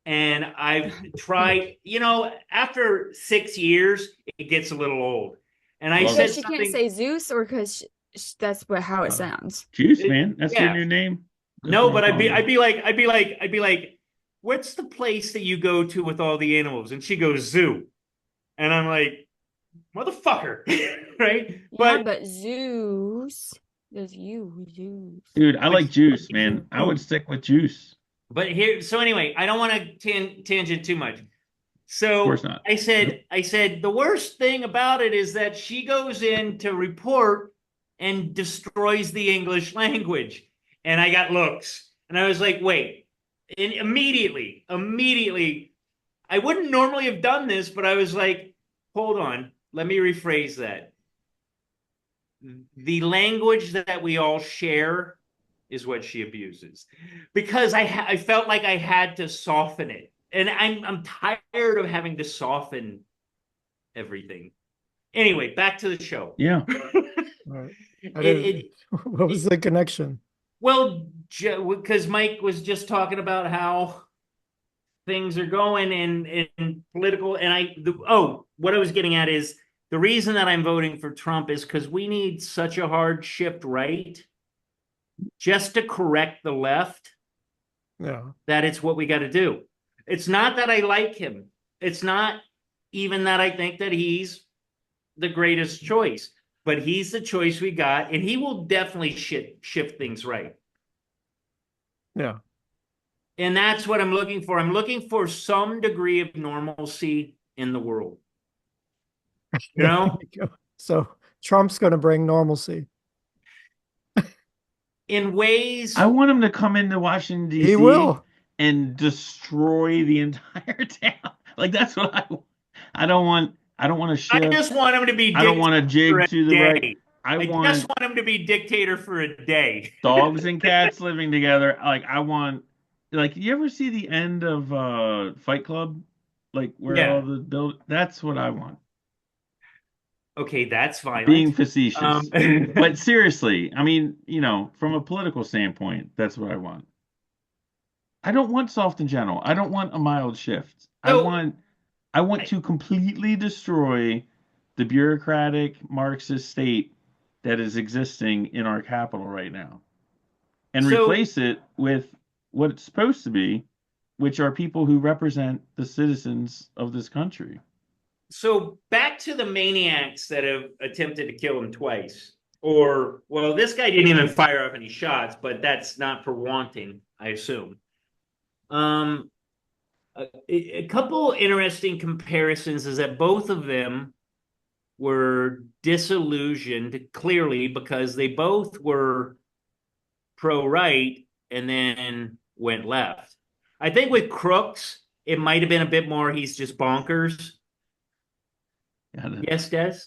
And I've tried, after 6 years, it gets a little old. And I said she can't say Zeus, or because that's how it sounds. Juice, man. That's your new name. No, but I'd be like, what's the place that you go to with all the animals? And she goes, zoo. And I'm like, motherfucker, right? Yeah, but Zeus. There's you, Zeus. Dude, I like Juice, man. I would stick with Juice. But so anyway, I don't want to tangent too much. So of course not. I said the worst thing about it is that she goes in to report and destroys the English language. And I got looks. And I was like, wait. And immediately, I wouldn't normally have done this, but I was like, hold on, let me rephrase that. The language that we all share is what she abuses, because I felt like I had to soften it, and I'm tired of having to soften everything. Anyway, back to the show. Yeah. What was the connection? Well, because Mike was just talking about how things are going in political, and what I was getting at is the reason that I'm voting for Trump is because we need such a hard shift right just to correct the left. Yeah. That it's what we got to do. It's not that I like him. It's not even that I think that he's the greatest choice, but he's the choice we got, and he will definitely shift things right. Yeah. And that's what I'm looking for. I'm looking for some degree of normalcy in the world. You know? So Trump's going to bring normalcy. In ways. I want him to come into Washington, D.C. He will. And destroy the entire town. Like, that's what I want. I don't want to shift. I just want him to be I don't want to jig to the right. I just want him to be dictator for a day. Dogs and cats living together. Like, you ever see the end of Fight Club? Like, where all the that's what I want. Okay, that's violent. Being facetious. But seriously, I mean, from a political standpoint, that's what I want. I don't want soft and gentle. I don't want a mild shift. So, I want to completely destroy the bureaucratic Marxist state that is existing in our capital right now, and replace it with what it's supposed to be, which are people who represent the citizens of this country. So back to the maniacs that have attempted to kill him twice. Or, well, this guy didn't even fire off any shots, but that's not for wanting, I assume. A couple interesting comparisons is that both of them were disillusioned clearly because they both were pro-right and then went left. I think with Crooks, it might have been a bit more he's just bonkers. Yes, Des?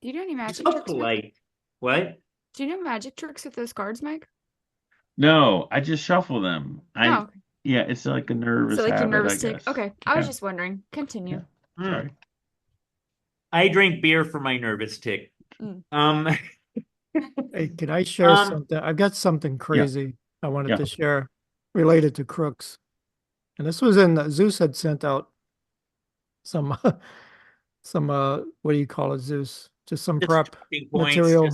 Do you know any magic so tricks? Polite. What? Do you know magic tricks with those cards, Mike? No, I just shuffle them. Okay. Yeah, it's like a nervous habit, your nervous I guess. Okay, I was just wondering. Continue. Yeah. Sorry. I drink beer for my nervous tick. Hey, can I share something? I've got something crazy I wanted to share related to Crooks. And this was Zeus had sent out some what do you call it, Zeus? Just some prep material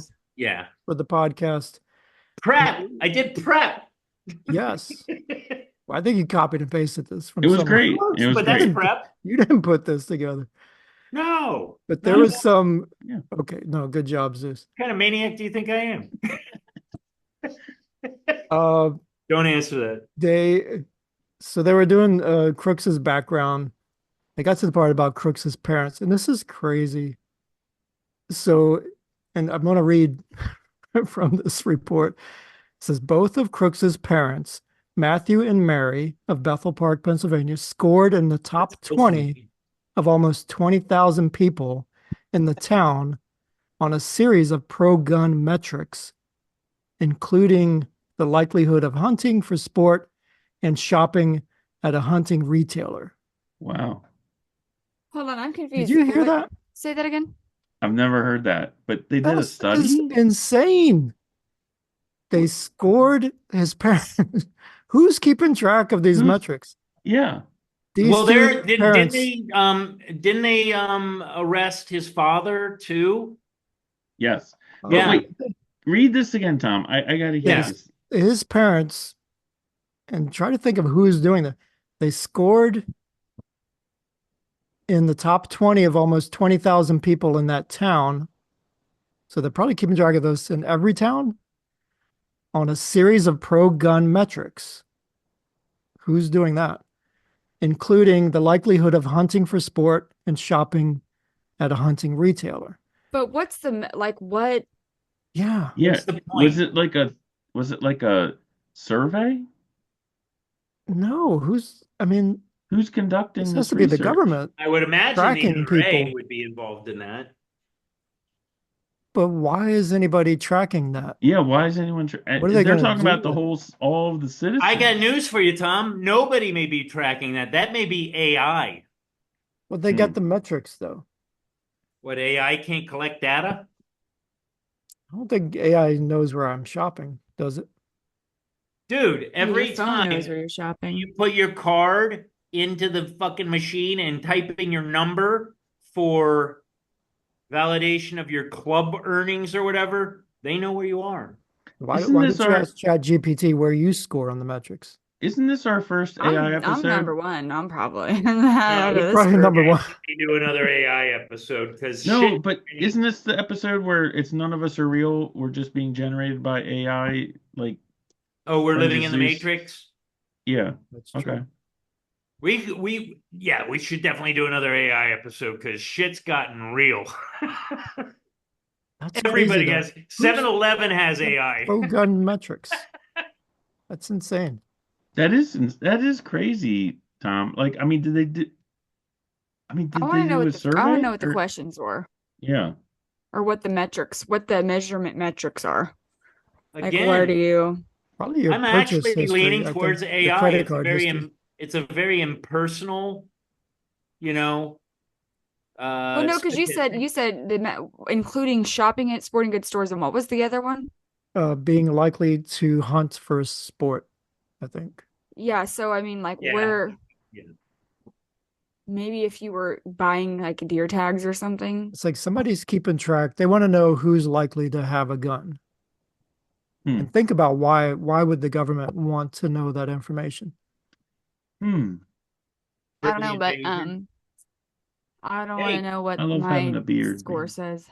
for the podcast. Prep. I did prep. Yes. Well, I think you copied and pasted this from It was great. It was but great. That's prep. You didn't put this together. No. But there was some okay, no, good job, Zeus. What kind of maniac do you think I am? Don't answer that. They were doing Crooks's background. They got to the part about Crooks's parents, and this is crazy. So, and I'm going to read from this report. It says both of Crooks's parents, Matthew and Mary of Bethel Park, Pennsylvania, scored in the top 20 of almost 20,000 people in the town on a series of pro-gun metrics including the likelihood of hunting for sport and shopping at a hunting retailer. Wow. Hold on, I'm Did confused. you hear that? Say that again. I've never heard that, but they did a This is study. insane. They scored his parents. Who's keeping track of these metrics? Yeah. These Well, two didn't parents. they arrest his father too? Yes. But Yeah. wait, read this again, Tom. I got to hear Yeah. this. His parents, and try to think of who is doing that. They scored in the top 20 of almost 20,000 people in that town. So they're probably keeping track of those in every town on a series of pro-gun metrics. Who's doing that? Including the likelihood of hunting for sport and shopping at a hunting retailer. But what's the like? What? Yeah. Yeah. What's the point? Was it like a survey? No, who's conducting this this has to be the research? government. I would imagine the Tracking NRA people. would be involved in that. But why is anybody tracking that? Yeah, why is anyone? What are they They're gonna talking about do? all of the citizens. I got news for you, Tom. Nobody may be tracking that. That may be AI. Well, they got the metrics though. What, AI can't collect data? I don't think AI knows where I'm shopping, does it? Dude, every Your phone time knows where you're shopping. you put your card into the fucking machine and type in your number for validation of your club earnings or whatever, they know where you are. Why Isn't don't this you our- ask ChatGPT where you score on the metrics? Isn't this our first AI episode? I'm number one. I'm probably You're probably number one. We do another AI episode because No, but isn't this the episode where it's none of us are real? We're just being generated by AI, like. Oh, we're Friends living of in the Zeus? Matrix. Yeah. That's true. Okay. We should definitely do another AI episode because shit's gotten real. That's Everybody crazy, has 7-Eleven has AI. pro-gun metrics. That's insane. That is crazy, Tom. Like, I mean, did they do? I mean, did I they want to know do a what survey? I want to know what the or- questions were, Yeah. or what the measurement metrics are. Like, Again, where do you? Probably your I'm purchase actually history, leaning I towards think. The AI. credit card history. It's a very impersonal, you know. Well, no, because you said including shopping at sporting goods stores, and what was the other one? Being likely to hunt for a sport, I think. Yeah, so I mean, like, Yeah. where Yeah. maybe if you were buying like deer tags or something. It's like somebody's keeping track. They want to know who's likely to have a gun. And think about why would the government want to know that information? I don't know, but I don't want to know what I love having a my beard, score man. says.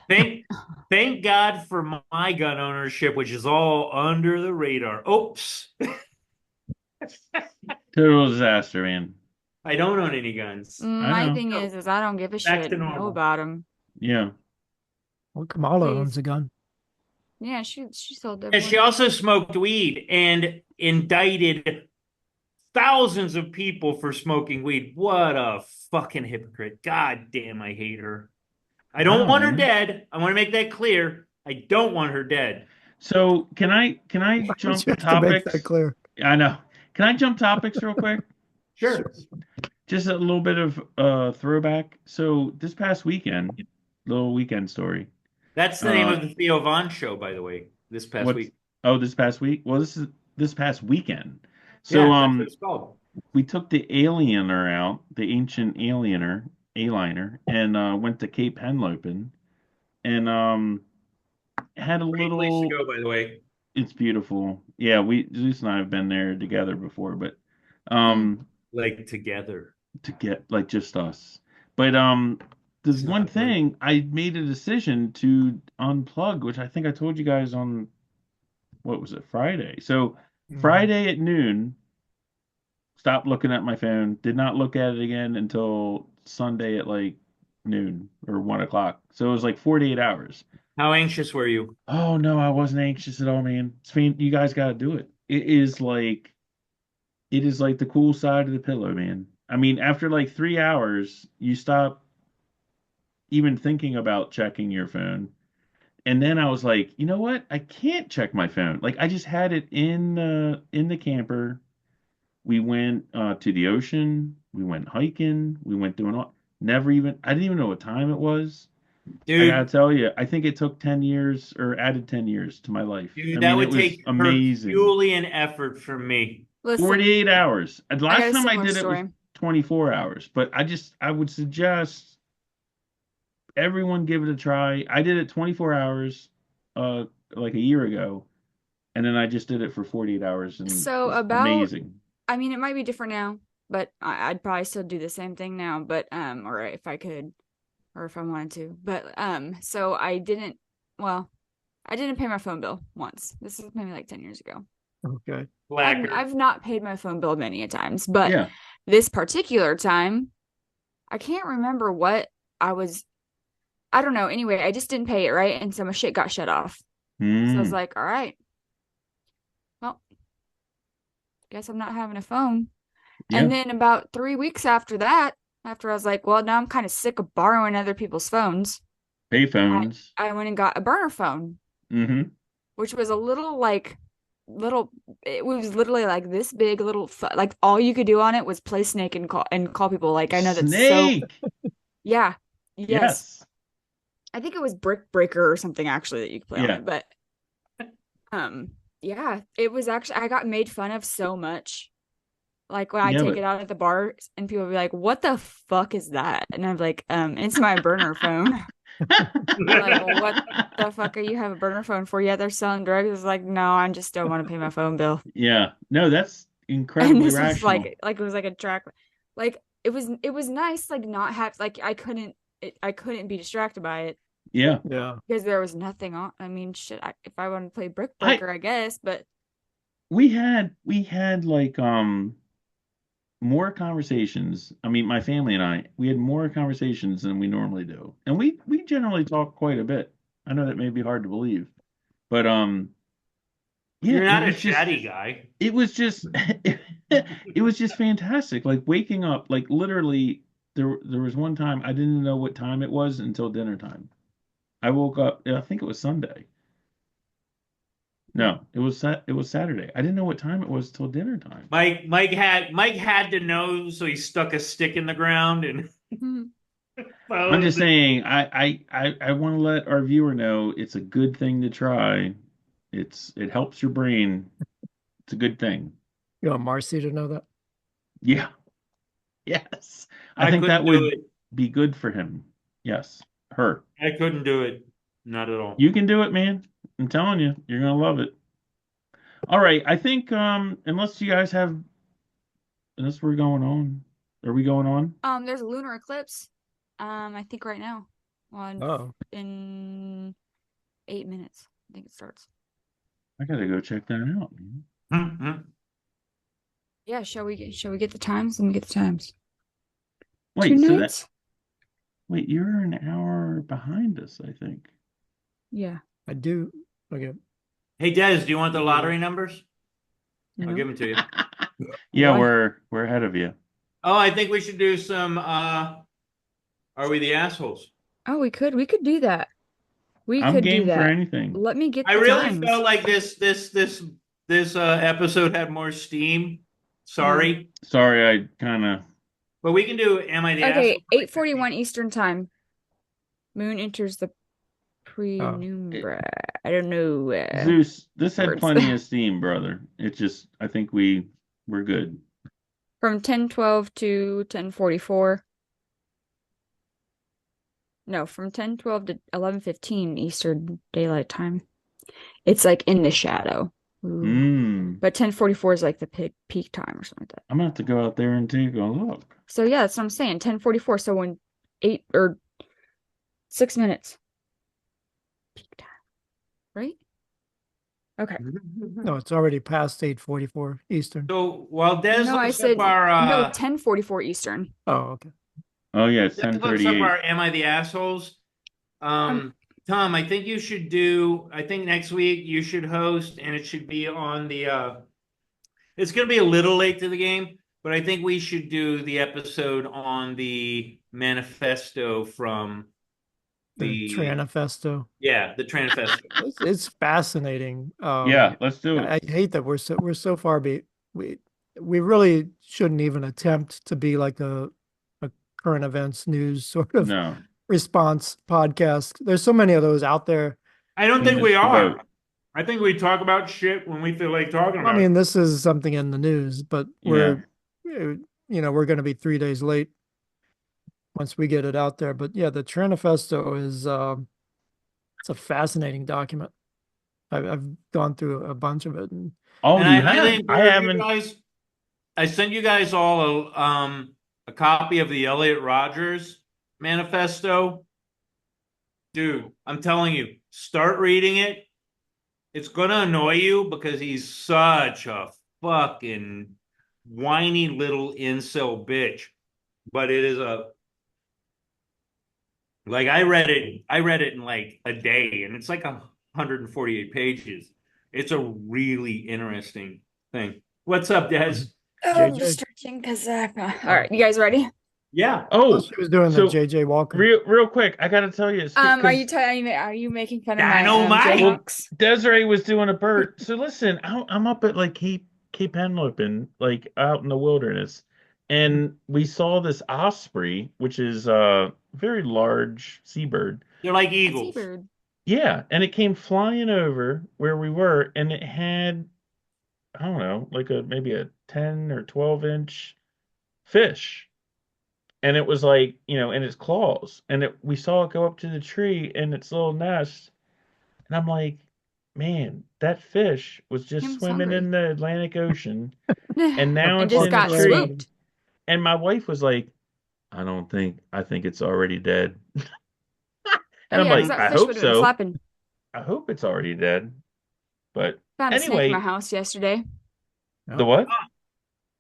Thank God for my gun ownership, which is all under the radar. Oops. Total disaster, man. I don't own any guns. My know. thing is I don't give a Back shit. to Know normal. about them. Yeah. Well, Kamala Please. owns a gun. Yeah, she sold that. And she also smoked weed and indicted thousands of people for smoking weed. What a fucking hypocrite. God damn, I hate her. I don't want her dead. I want to make that clear. I don't want her dead. So can I Why would jump you have to make topics? that clear? I know. Can I jump topics real quick? Sure. Just a little bit of throwback. So this past weekend, little weekend story. That's the name of the Theo Von show, by the way, this past week. Oh, this past week? Well, this is this past weekend. So Yeah, that's what it's called. we took the Aliener out, the ancient Aliener, and went to Cape Henlopen, and had a Great little. place to go, by the way. It's beautiful. Yeah, Zeus and I have been there together before, but Like together. to get like just us. But there's one thing I made a decision to unplug, which I think I told you guys on what was it, Friday. So Friday at noon, stopped looking at my phone, did not look at it again until Sunday at like noon or 1 o'clock. So it was like 48 hours. How anxious were you? Oh no, I wasn't anxious at all, man. You guys got to do it. It is like the cool side of the pillow, man. I mean, after like 3 hours, you stop even thinking about checking your phone. And then I was like, you know what? I can't check my phone. Like I just had it in the camper. We went to the ocean. We went hiking. We went doing all. Never even. I didn't even know what time it was. I gotta Dude, tell you, I think it took 10 years or added 10 years to my life. I that mean, it would was take amazing. Herculean effort from me. Listen, 48 hours. The I got last a time I similar did it was story. 24 hours, but I would suggest everyone give it a try. I did it 24 hours like a year ago, and then I just did it for 48 hours and it So was about, amazing. I mean, it might be different now, but I'd probably still do the same thing now, but or if I could, or if I wanted to, but so I didn't pay my phone bill once. This is maybe like 10 years ago. Okay. I've not paid my phone bill many a times, but Yeah. this particular time, I can't remember what I was. I don't know. Anyway, I just didn't pay it, right? And so my shit got shut off. So I was like, all right, well, guess I'm not having a phone. Yeah. And then about 3 weeks after that, after I was like, well, now I'm kind of sick of borrowing other people's phones. Pay phones. I went and got a burner phone, which was a it was literally like this big little, like all you could do on it was play Snake and call people. Like, I know that's Snake. Yeah. Yes. Yes. I think it was Brick Breaker or something actually that you could play on Yeah. it, but yeah, it was actually, I got made fun of so much. Like when I take it out at the bar and people be like, what the fuck is that? And I'm like, it's my burner phone. I'm like, well, what the fuck are you have a burner phone for? Yeah, they're selling drugs. It's like, no, I just don't want to pay my phone bill. Yeah. No, that's And incredibly this was rational. like it was like a track, like it was nice, like not have, like I couldn't be distracted by it. Yeah. Yeah. Because there was nothing on. I mean, shit, if I wanted to play Brick Breaker, I guess, but we had like more conversations. I mean, my family and we had more conversations than we normally do. And we generally talk quite a bit. I know that may be hard to believe. But yeah, You're not a chatty guy. It was just it was just fantastic. Like waking up, like literally there was one time I didn't know what time it was until dinner time. I woke up, I think it was Sunday. No, it was Saturday. I didn't know what time it was till dinner time. Mike had to know, so he stuck a stick in the ground and I'm just saying, I want to let our viewer know it's a good thing to try. It helps your brain. It's a good thing. You want Marcy to know that? Yeah. Yes. I think that would be good for him. Yes. Her. I couldn't do it. Not at all. You can do it, man. I'm telling you, you're gonna love it. All right. I think unless we're going on. Are we going on? there's a lunar eclipse. I think right now. In 8 minutes. I think it starts. I gotta go check that out, man. Yeah, shall we get the times? Let me get the times. Wait, you're an hour behind us, I think. Yeah. I do. Okay. Hey, Des, do you want the lottery numbers? I'll give them to you. Yeah, we're ahead of you. Oh, I think we should do some Are We the Assholes? Oh, we could do that. I'm game for anything. Let me get I really felt like this episode had more steam. Sorry. Sorry, I kind of. But we can do Am I the Asshole? Okay, 8:41 Eastern time. Moon enters the penumbra. I don't know. Zeus, this had plenty of steam, brother. It's just, I think we're good. From 10:12 to 10:44. No, from 10:12 to 11:15 Eastern Daylight Time. It's like in the shadow. But 10:44 is like the peak time or something like that. I'm gonna have to go out there and take a look. So yeah, that's what I'm saying. 10:44. So when 8 or 6 minutes. Peak time. Right? Okay. No, it's already past 8:44 Eastern. So while Des no, I said 10:44 Eastern. Oh, okay. Oh yeah, it's 10:38. Our Am I the Assholes? Tom, I think you should I think next week you should host, and it should be on the it's gonna be a little late to the game, but I think we should do the episode on the manifesto from The Tranifesto. Yeah, the Tranifesto. It's fascinating. Yeah, let's do it. I hate that we're so far we really shouldn't even attempt to be like a current events news sort of response podcast. There's so many of those out there. I don't think we are. I think we talk about shit when we feel like talking about it. I mean, this is something in the news, but we're going to be 3 days late once we get it out there. But yeah, the Tranifesto is it's a fascinating document. I've gone through a bunch of it, and I haven't. I sent you guys all a copy of the Elliot Rodgers manifesto. Dude, I'm telling you, start reading it. It's gonna annoy you because he's such a fucking whiny little incel bitch. But it is I read it in like a day, and it's like 148 pages. It's a really interesting thing. What's up, Des? I'm just stretching because all right, you guys ready? Yeah. Oh, she was doing the JJ Walker. Real quick, I gotta tell you. Are you making fun of my jokes? Desiree was doing a bird. So listen, I'm up at like Cape Henlopen, like out in the wilderness, and we saw this osprey, which is a very large seabird. They're like eagles. Yeah, and it came flying over where we were, and it had, I don't know, like maybe a 10 or 12-inch fish. And it was like, in its claws. And we saw it go up to the tree in its little nest. And I'm like, man, that fish was just swimming in the Atlantic Ocean. And now it's in the tree. Swooped. And my wife was like, I think it's already dead. And I'm like, I hope so. I hope it's already dead. But found a snake in my house yesterday. The what?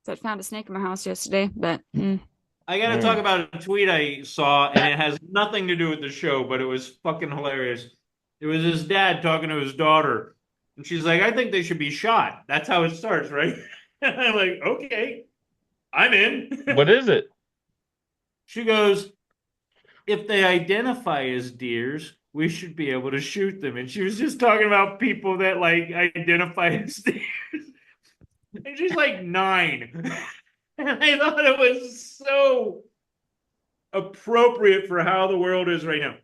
I found a snake in my house yesterday, but I got to talk about a tweet I saw, and it has nothing to do with the show, but it was fucking hilarious. It was his dad talking to his daughter, and she's like, I think they should be shot. That's how it starts, right? And I'm like, okay, I'm in. What is it? She goes, if they identify as deers, we should be able to shoot them. And she was just talking about people that like identify as deers. And she's like 9. And I thought it was so appropriate for how the world is right now.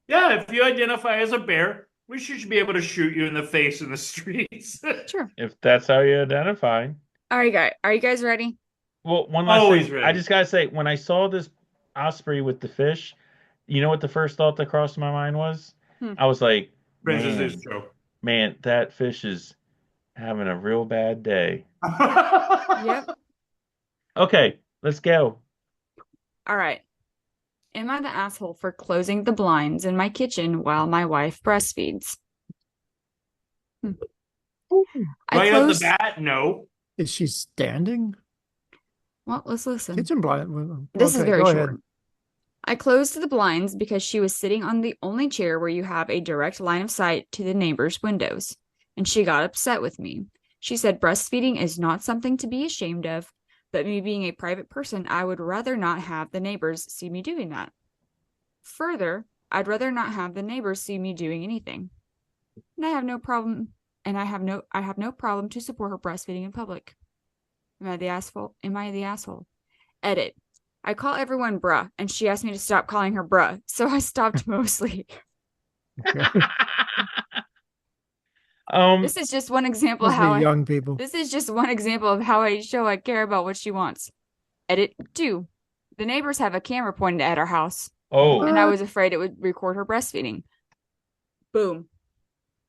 Yeah, if you identify as a bear, we should be able to shoot you in the face in the streets. Sure. If that's how you identify. Are you guys ready? Well, one last thing. Ready. I just gotta say, when I saw this osprey with the fish, you know what the first thought that crossed my mind was? I was like, Friends of Zeus joke. Man, that fish is having a real bad day. Yep. Okay, let's go. All right. Am I the asshole for closing the blinds in my kitchen while my wife breastfeeds? Right off the bat, no. Is she standing? Well, let's listen. Kitchen blind. This is very short. Ahead. I closed the blinds because she was sitting on the only chair where you have a direct line of sight to the neighbor's windows, and she got upset with me. She said breastfeeding is not something to be ashamed of, but me being a private person, I would rather not have the neighbors see me doing that. Further, I'd rather not have the neighbors see me doing anything. And I have no problem to support her breastfeeding in public. Am I the asshole? Edit. I call everyone bruh, and she asked me to stop calling her bruh, so I stopped mostly. This is just one example of how young people. This is just one example of how I show I care about what she wants. Edit 2. The neighbors have a camera pointed at our house. Oh. And I was afraid it would record her breastfeeding. Boom.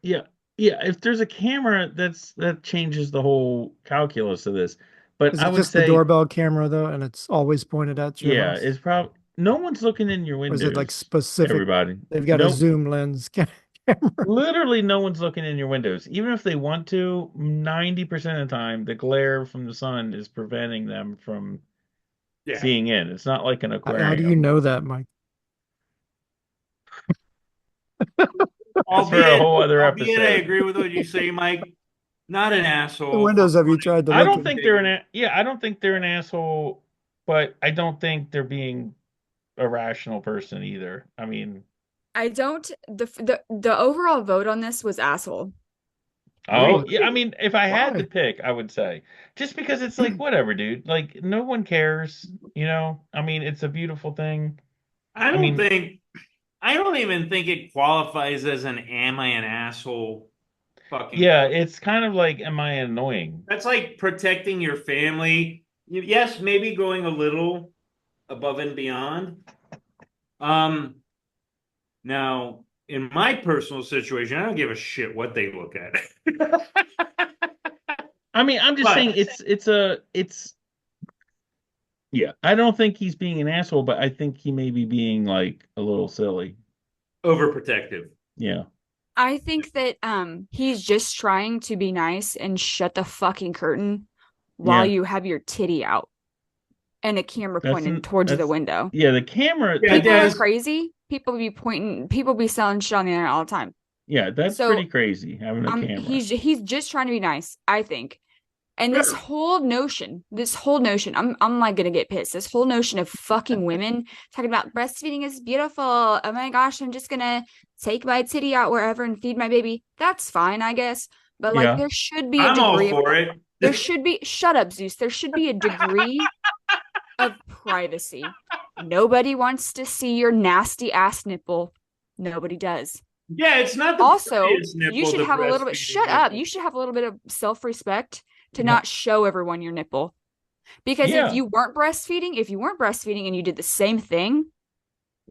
Yeah. If there's a camera, that changes the whole calculus of this. But is I it would just say the doorbell camera though, and it's always pointed at you. Yeah, it's probably no one's looking in your windows. Or is it like specific? Everybody. They've got a zoom lens camera. Literally, no one's looking in your windows. Even if they want to, 90% of the time, the glare from the sun is preventing them from seeing in. It's not like an aquarium. How do you know that, Mike? That's for a whole other episode. I agree with what you say, Mike. Not an asshole. The windows have you tried to look I don't think they're I don't think they're an asshole, but I don't think they're being a rational person either. I mean, I don't. The overall vote on this was asshole. Oh, Really? yeah. I mean, if I had to Why? pick, I would say just because it's like whatever, dude. Like no one cares, you know? I mean, it's a beautiful thing. I I don't mean, think I don't even think it qualifies as an am I an asshole fucking yeah, question. it's kind of like, am I annoying? That's like protecting your family. Yes, maybe going a little above and beyond. Now, in my personal situation, I don't give a shit what they look at. I mean, I'm just saying But it's yeah. I don't think he's being an asshole, but I think he may be being like a little silly. overprotective. Yeah. I think that he's just trying to be nice and shut the fucking curtain while Yeah. you have your titty out and a camera pointed towards the window. Yeah, the camera. Yeah, People are crazy. People be selling shit on the internet all the time. Yeah, that's So, pretty crazy having a camera. he's just trying to be nice, I think. And this whole notion, I'm like gonna get pissed. This whole notion of fucking women talking about breastfeeding is beautiful. Oh my gosh, I'm just gonna take my titty out wherever and feed my baby. That's fine, I guess. But like, Yeah. there should be a I'm all degree for it. there should be, shut up, Zeus. There should be a degree of privacy. Nobody wants to see your nasty ass nipple. Nobody does. Yeah, it's not the Also, prettiest nipple, you should the have a little bit, breastfeeding shut up. nipple. You should have a little bit of self-respect to not show everyone your nipple. Because Yeah. if you weren't breastfeeding and you did the same thing,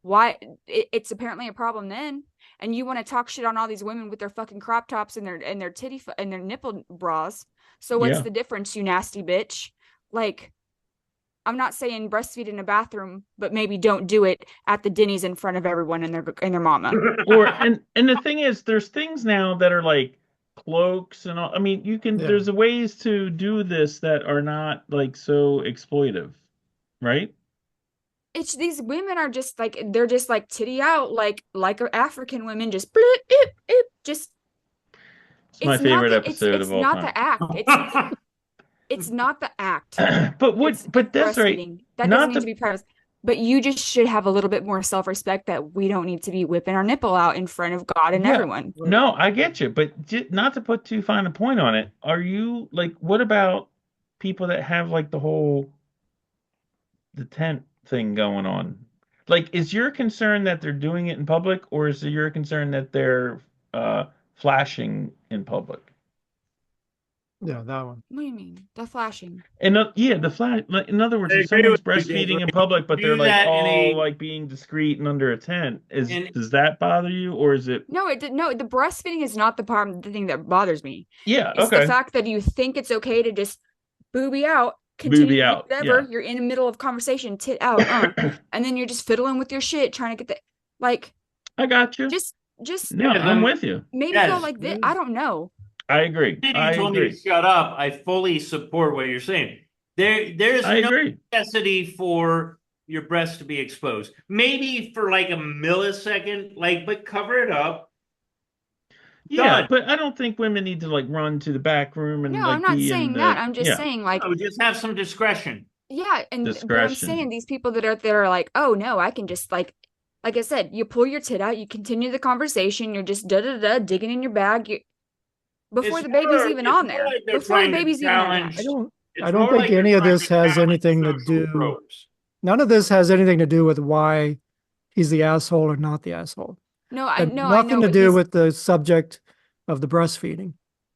why it's apparently a problem then. And you want to talk shit on all these women with their fucking crop tops and their titty and their nipple bras. So what's Yeah. the difference, you nasty bitch? Like, I'm not saying breastfeed in a bathroom, but maybe don't do it at the Denny's in front of everyone and their mama. Or and the thing is, there's things now that are like cloaks and all. I mean, you can. Yeah. There's ways to do this that are not like so exploitive, right? It's these women are just like, they're just like titty out, like African women, just bloop, bloop, bloop, just. It's my favorite episode it's of all not time. the act. It's not the act. But what? It's But that's right. breastfeeding. That Not doesn't need the- to be private. But you just should have a little bit more self-respect that we don't need to be whipping our nipple out in front of God and Yeah. everyone. No, I get you, but not to put too fine a point on it. Are you like? What about people that have like the tent thing going on? Like, is your concern that they're doing it in public, or is it your concern that they're flashing in public? Yeah, that one. What do you mean? The flashing. And yeah, the flash. Like, in other words, I if agree someone's with you, breastfeeding in Dave. public, but Do they're like that in all a- like being discreet and under a tent, And- does that bother you, or is it? No, the breastfeeding is not the thing that bothers me. Yeah, It's okay. the fact that you think it's okay to just booby out, continue Booby to do out, whatever. yeah. You're in the middle of conversation, tit out, and then you're just fiddling with your shit, trying to get the like. I got you. Just No, Yeah, I'm then- with you. maybe Yes. go like this. I don't know. I agree. You I told me agree. to shut up. I fully support what you're saying. There's I no agree. necessity for your breast to be exposed. Maybe for like a millisecond, but cover it up. Yeah, Done. but I don't think women need to like run to the back room and No, like I'm not be saying in that. the. I'm just Yeah. saying like, No, just have some discretion. yeah, and but I'm Discretion. saying these people that are like, oh no, I can just like I said, you pull your tit out, you continue the conversation, you're just digging in your bag. Before It's the baby's more- even it's on more there. like they're Before the trying to baby's even on challenge- there. I don't think any of this has anything to do. None of this has anything to do with why he's the asshole or not the asshole. No, I Had know, I nothing know. to do with the subject of the breastfeeding.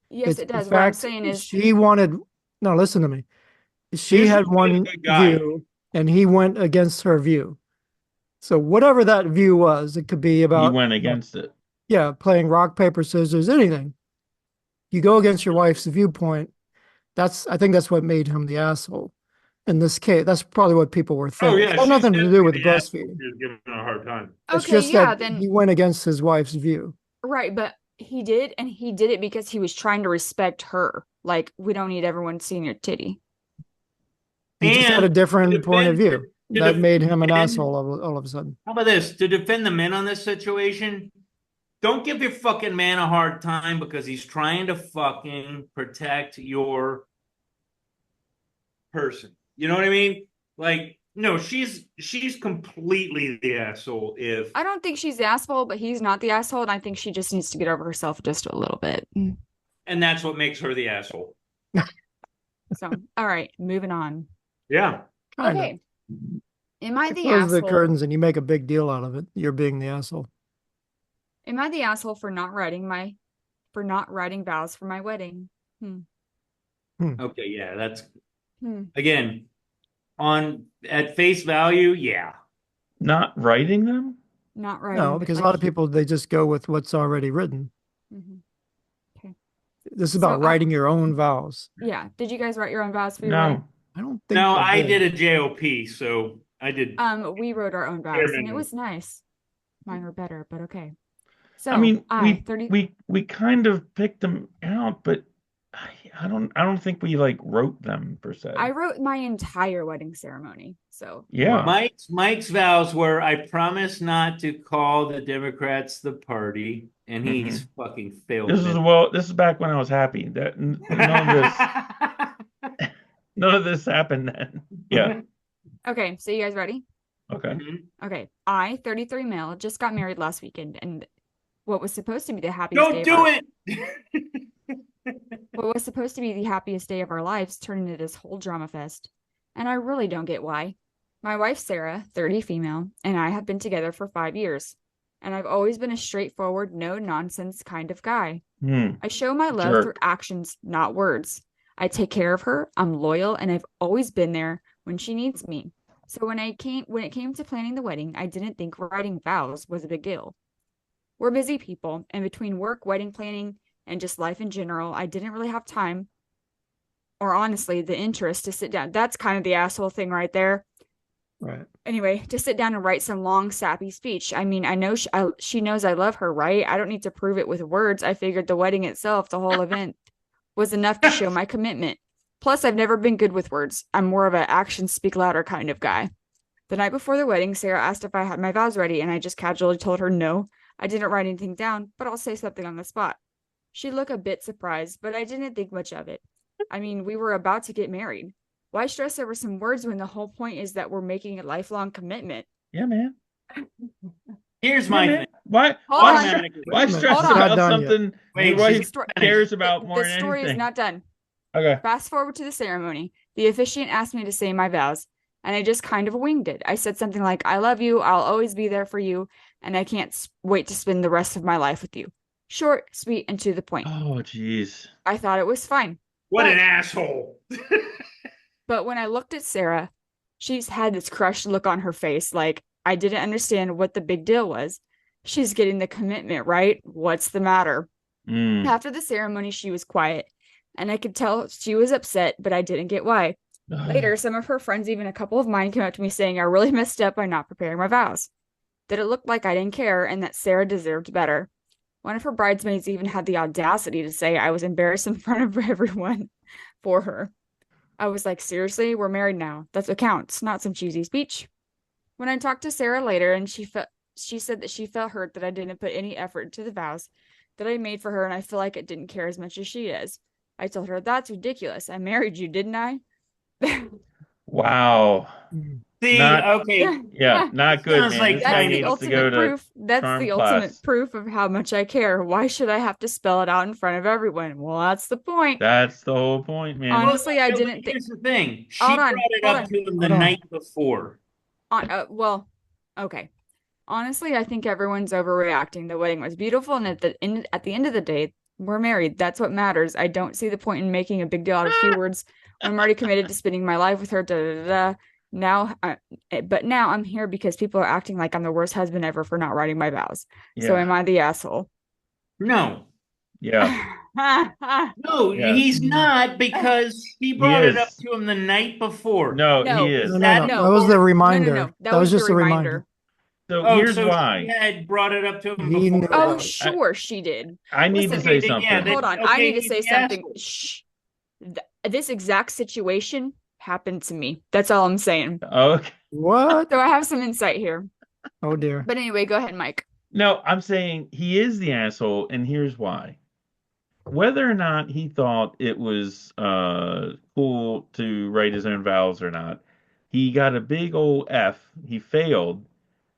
Yes, It's it the does. What I'm fact saying is, she wanted. No, listen to me. She He's had a one good guy. view, and he went against her view. So whatever that view was, it could be He about went against it. yeah, playing rock, paper, scissors, anything. You go against your wife's viewpoint. I think that's what made him the asshole. In this case, that's probably what people were thinking. Oh yeah, It's got nothing to do with the breastfeeding. breastfeeding. She's giving him a hard time. It's okay, just yeah, that then he went against his wife's view. right, but he did it because he was trying to respect her. Like, we don't need everyone seeing your titty. He just had a And different to point of defend- view. to That made him an defend- asshole all of a sudden. How about this? To defend the men on this situation, don't give your fucking man a hard time because he's trying to fucking protect your person. You know what I mean? Like, No, she's completely the asshole. If I don't think she's the asshole, but he's not the asshole, and I think she just needs to get over herself just a little bit. and that's what makes her the asshole. So, all right, moving on. Yeah. Kinda. Okay. Am I the Close the asshole? curtains and you make a big deal out of it. You're being the asshole. Am I the asshole for not writing vows for my wedding? Okay, yeah, that's again at face value, yeah. Not writing them? Not writing. No, because a lot of people, they just go with what's already written. Okay. This is about writing your own vows. Yeah. Did you guys write your own vows for your wedding? I don't think No, they I did a JOP, so I did. We wrote our own vows, and it was nice. Mine were better, but okay. So I mean, I we kind of picked them out, but I don't think we like wrote them per se. I wrote my entire wedding ceremony. So yeah, Mike's vows were: I promise not to call the Democrats the party, and he's fucking failed. This is back when I was happy. That none of this happened then. Yeah. Okay, so you guys ready? Okay. Okay. I, 33 male, just got married last weekend, and what was supposed to be the happiest Don't do it. What was supposed to be the happiest day of our lives turned into this whole drama fest. And I really don't get why. My wife, Sarah, 30 female, and I have been together for 5 years. And I've always been a straightforward, no-nonsense kind of guy. I show my love through actions, not words. I take care of her, I'm loyal, and I've always been there when she needs me. So when it came to planning the wedding, I didn't think writing vows was a big deal. We're busy people, and between work, wedding planning, and just life in general, I didn't really have time, or honestly, the interest to sit down. That's kind of the asshole thing right there. Right. Anyway, to sit down and write some long, sappy speech. I mean, I know she knows I love her, right? I don't need to prove it with words. I figured the wedding itself, the whole event, was enough to show my commitment. Plus, I've never been good with words. I'm more of an actions speak louder kind of guy. The night before the wedding, Sarah asked if I had my vows ready, and I just casually told her no. I didn't write anything down, but I'll say something on the spot. She looked a bit surprised, but I didn't think much of it. I mean, we were about to get married. Why stress over some words when the whole point is that we're making a lifelong commitment? Yeah, man. Here's my thing. Why stress about something your wife cares about more than anything? The story is not done. Okay. Fast forward to the ceremony. The officiant asked me to say my vows, and I just kind of winged it. I said something like, I love you, I'll always be there for you, and I can't wait to spend the rest of my life with you. Short, sweet, and to the point. Oh, jeez. I thought it was fine. What an asshole. But when I looked at Sarah, she's had this crushed look on her face, like I didn't understand what the big deal was. She's getting the commitment, right? What's the matter? After the ceremony, she was quiet, and I could tell she was upset, but I didn't get why. Later, some of her friends, even a couple of mine, came up to me saying I really messed up by not preparing my vows, that it looked like I didn't care, and that Sarah deserved better. One of her bridesmaids even had the audacity to say I was embarrassed in front of everyone for her. I was like, seriously, we're married now. That's what counts, not some cheesy speech. When I talked to Sarah later, and she said that she felt hurt that I didn't put any effort into the vows that I made for her, and I feel like it didn't care as much as she does. I told her, that's ridiculous. I married you, didn't I? Wow. See, okay. Yeah, not good, man. Like that's the ultimate proof. That's the ultimate proof of how much I care. Why should I have to spell it out in front of everyone? Well, that's the point. That's the whole point, man. Honestly, I didn't think. Here's the thing. She brought it up to him the night before. Well, okay. Honestly, I think everyone's overreacting. The wedding was beautiful, and at the end of the day, we're married. That's what matters. I don't see the point in making a big deal out of few words. I'm already committed to spending my life with her. Now I'm here because people are acting like I'm the worst husband ever for not writing my vows. Yeah. So am I the asshole? No. Yeah. No, he's not, because he brought it up to him the night before. No, he is. No. That was the reminder. No. That was just a reminder. So here's why. She had brought it up to him before. Oh, sure, she did. I need to say something. Yeah, hold on. I need to say something. Shh. This exact situation happened to me. That's all I'm saying. Okay. What? So I have some insight here. Oh, dear. But anyway, go ahead, Mike. No, I'm saying he is the asshole, and here's why. Whether or not he thought it was cool to write his own vows or not, he got a big old F. He failed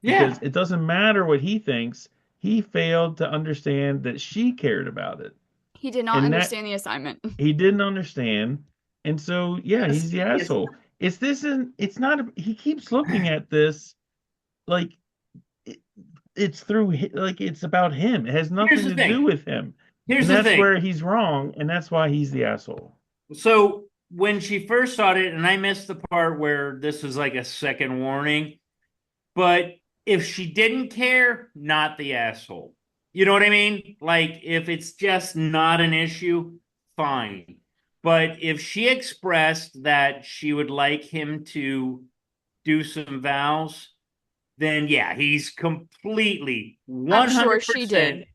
because it doesn't matter what he thinks. He failed to understand that she cared about it. He did not And that understand the assignment. he didn't understand. And so, yeah, he's the asshole. It's not, he keeps looking at this like it's through, like it's about him. It has nothing to do with him. And that's where he's wrong. And that's why he's the asshole. So when she first saw it, and I missed the part where this was like a second warning, but if she didn't care, not the asshole. You know what I mean? Like, if it's just not an issue, fine. But if she expressed that she would like him to do some vows, then yeah, he's completely 100%. I'm sure she did.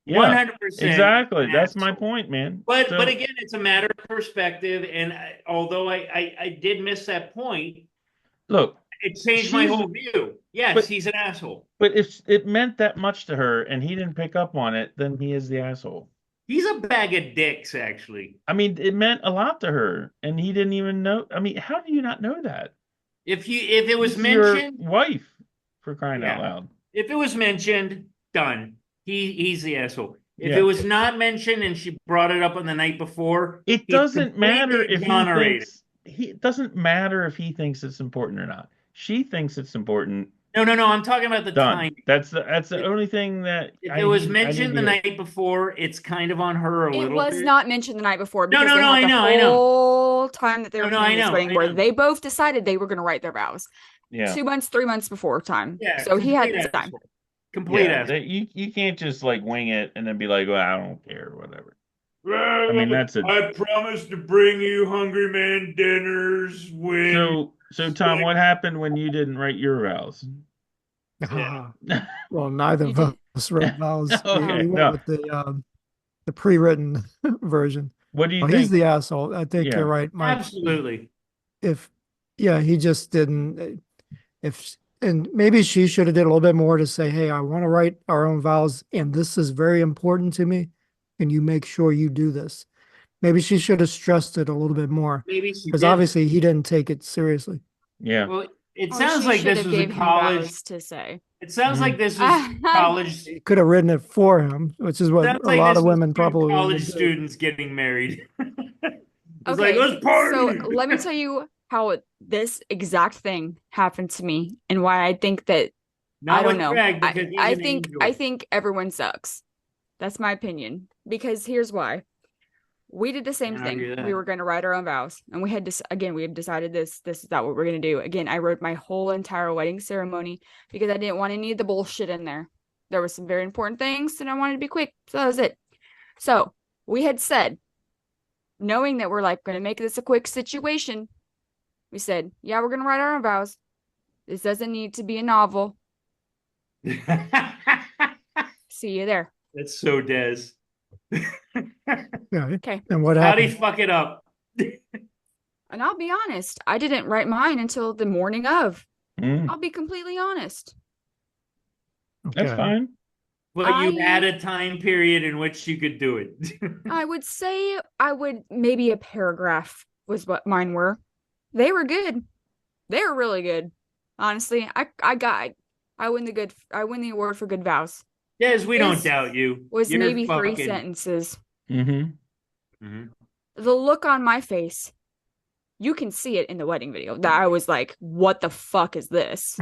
100%. Exactly. That's my point, man. But again, it's a matter of perspective. And although I did miss that point, look, it changed my whole view. Yes, he's an asshole. But if it meant that much to her and he didn't pick up on it, then he is the asshole. He's a bag of dicks, actually. I mean, it meant a lot to her, and he didn't even know. I mean, how do you not know that? If it was mentioned, your wife, for crying out loud. If it was mentioned, done. He's the asshole. If it was not mentioned and she brought it up on the night before, it doesn't matter if it doesn't matter if he thinks it's important or not. She thinks it's important. No. I'm talking about the time. That's the only thing that. If it was mentioned the night before, it's kind of on her a little. It was not mentioned the night before. No, I know. The whole time that they were planning this wedding, where they both decided they were going to write their vows. Yeah. 2 months, 3 months before time. Yeah. So he had time. Complete. You can't just like wing it and then be like, well, I don't care, whatever. I mean, I promise to bring you Hungry Man dinners when. So Tom, what happened when you didn't write your vows? Well, neither of us wrote vows. Okay, we went with the pre-written version. What do you think? He's the asshole. I think you're right, Mike. Absolutely. He just didn't. And maybe she should have did a little bit more to say, hey, I want to write our own vows, and this is very important to me, and you make sure you do this. Maybe she should have stressed it a little bit more. Maybe she because obviously he didn't take it seriously. Yeah. Well, it sounds like this was a college to say. It sounds like this was college. He could have written it for him, which is what a lot of women probably college students getting married. Okay, so let me tell you how this exact thing happened to me and why I think that I don't know. I think everyone sucks. That's my opinion. Because here's why. We did the same thing. We were going to write our own vows, and we had decided this is not what we're going to do. Again, I wrote my whole entire wedding ceremony because I didn't want any of the bullshit in there. There were some very important things, and I wanted to be quick, so that was it. So we had said, knowing that we're like going to make this a quick situation, we said, yeah, we're going to write our own vows. This doesn't need to be a novel. See you there. That's so Des. Yeah. Okay. And what happened? How'd he fuck it up? And I'll be honest, I didn't write mine until the morning of. I'll be completely honest. Okay. That's fine. But you had a time period in which you could do it. I would say maybe a paragraph was what mine were. They were good. They were really good. Honestly, I win the award for good vows. Yes, we don't doubt you. Was maybe 3 sentences. Mm-hmm. The look on my face, you can see it in the wedding video. That I was like, "What the fuck is this?"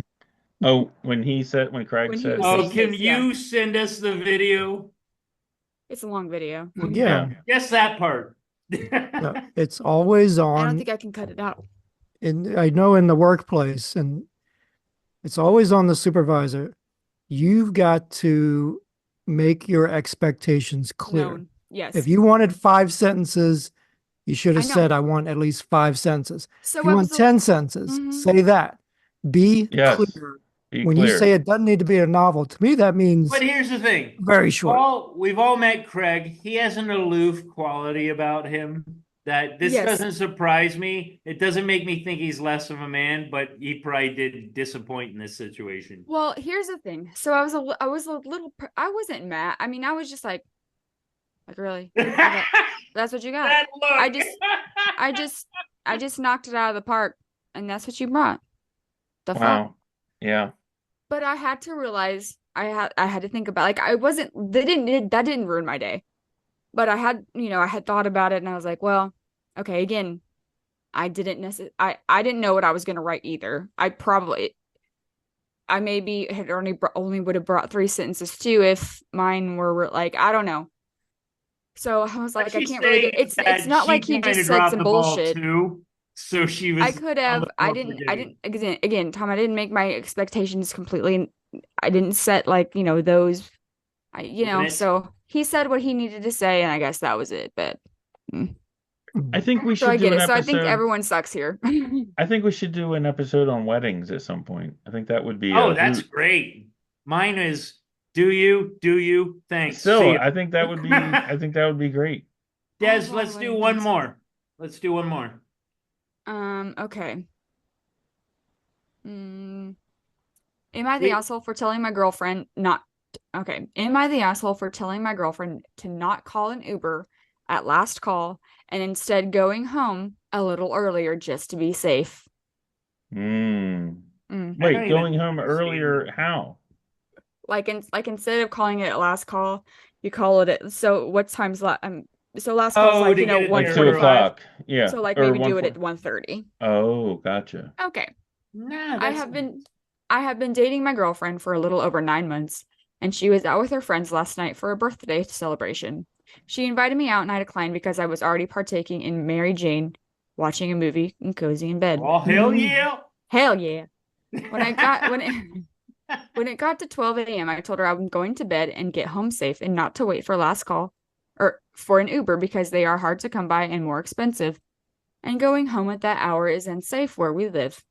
Oh, when Craig said, "Oh, can you send us the video?" It's a long video. Well, yeah, just that part. No, it's always on. I don't think I can cut it out. And I know in the workplace, and it's always on the supervisor. You've got to make your expectations clear. Known. Yes. If you wanted 5 sentences, you should have said, I want at least 5 sentences. So if you want 10 sentences, say that. Be clear. When you say it doesn't need to be a novel, to me, that means. But here's the thing. Very short. We've all met Craig. He has an aloof quality about him that this doesn't surprise me. It doesn't make me think he's less of a man, but he probably did disappoint in this situation. Well, here's the thing. So I wasn't mad. I mean, I was just like really? That's what you got? I just knocked it out of the park. and that's what you brought. The fuck? Wow. Yeah. But I had to realize I had to think about, like, that didn't ruin my day. But I had thought about it, and I was like, well, okay, again, I didn't know what I was going to write either. I maybe had only would have brought 3 sentences too if mine were like, I don't know. So I was like, I can't really it's not like he just said some bullshit. Too, so she was I could have I didn't again, Tom, I didn't make my expectations completely. I didn't set like, those so he said what he needed to say, and I guess that was it. But I think we should so I get do an it. So I episode. think everyone sucks here. I think we should do an episode on weddings at some point. I think that would be that's great. Mine is do you thanks. Still, I think that would be great. Des, let's do one more. Okay. Am I the asshole for telling my girlfriend not Am I the asshole for telling my girlfriend to not call an Uber at last call and instead going home a little earlier just to be safe? Wait, going home earlier, how? Like instead of calling it at last call, you call it so what time's last so last call's like 1:45. Yeah. So like maybe do it at 1:30. Oh, gotcha. Okay. I have been dating my girlfriend for a little over 9 months, and she was out with her friends last night for a birthday celebration. She invited me out, and I declined because I was already partaking in Mary Jane, watching a movie and cozy in bed. Oh, hell yeah. Hell yeah. When it got to 12 a.m., I told her I'm going to bed and get home safe and not to wait for last call or for an Uber because they are hard to come by and more expensive. And going home at that hour is unsafe where we live.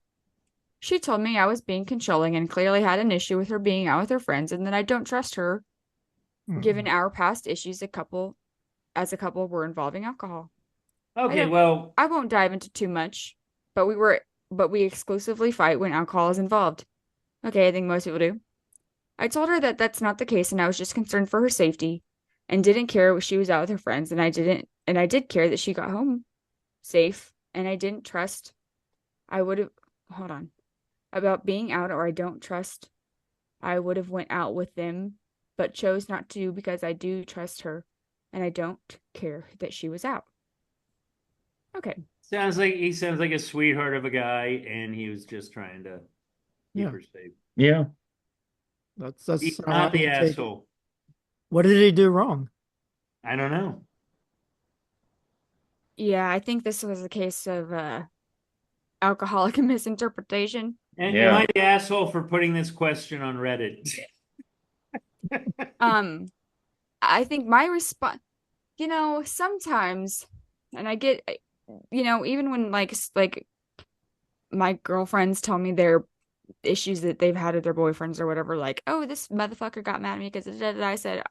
She told me I was being controlling and clearly had an issue with her being out with her friends and that I don't trust her, given our past issues as a couple were involving alcohol. Okay, well, I won't dive into too much, but we exclusively fight when alcohol is involved. Okay, I think most people do. I told her that that's not the case, and I was just concerned for her safety, and didn't care if she was out with her friends, and I did care that she got home safe, and I didn't trust. About being out, or I don't trust. I would have went out with them, but chose not to because I do trust her, and I don't care that she was out. Okay. He sounds like a sweetheart of a guy, and he was just trying to keep her safe. Yeah. That's He's not the asshole. What did he do wrong? I don't know. Yeah, I think this was a case of alcoholic misinterpretation. And am I the asshole for putting this question on Reddit? I think my response, sometimes, and I get, even when like my girlfriends tell me their issues that they've had with their boyfriends or whatever, like, oh, this motherfucker got mad at me because I said,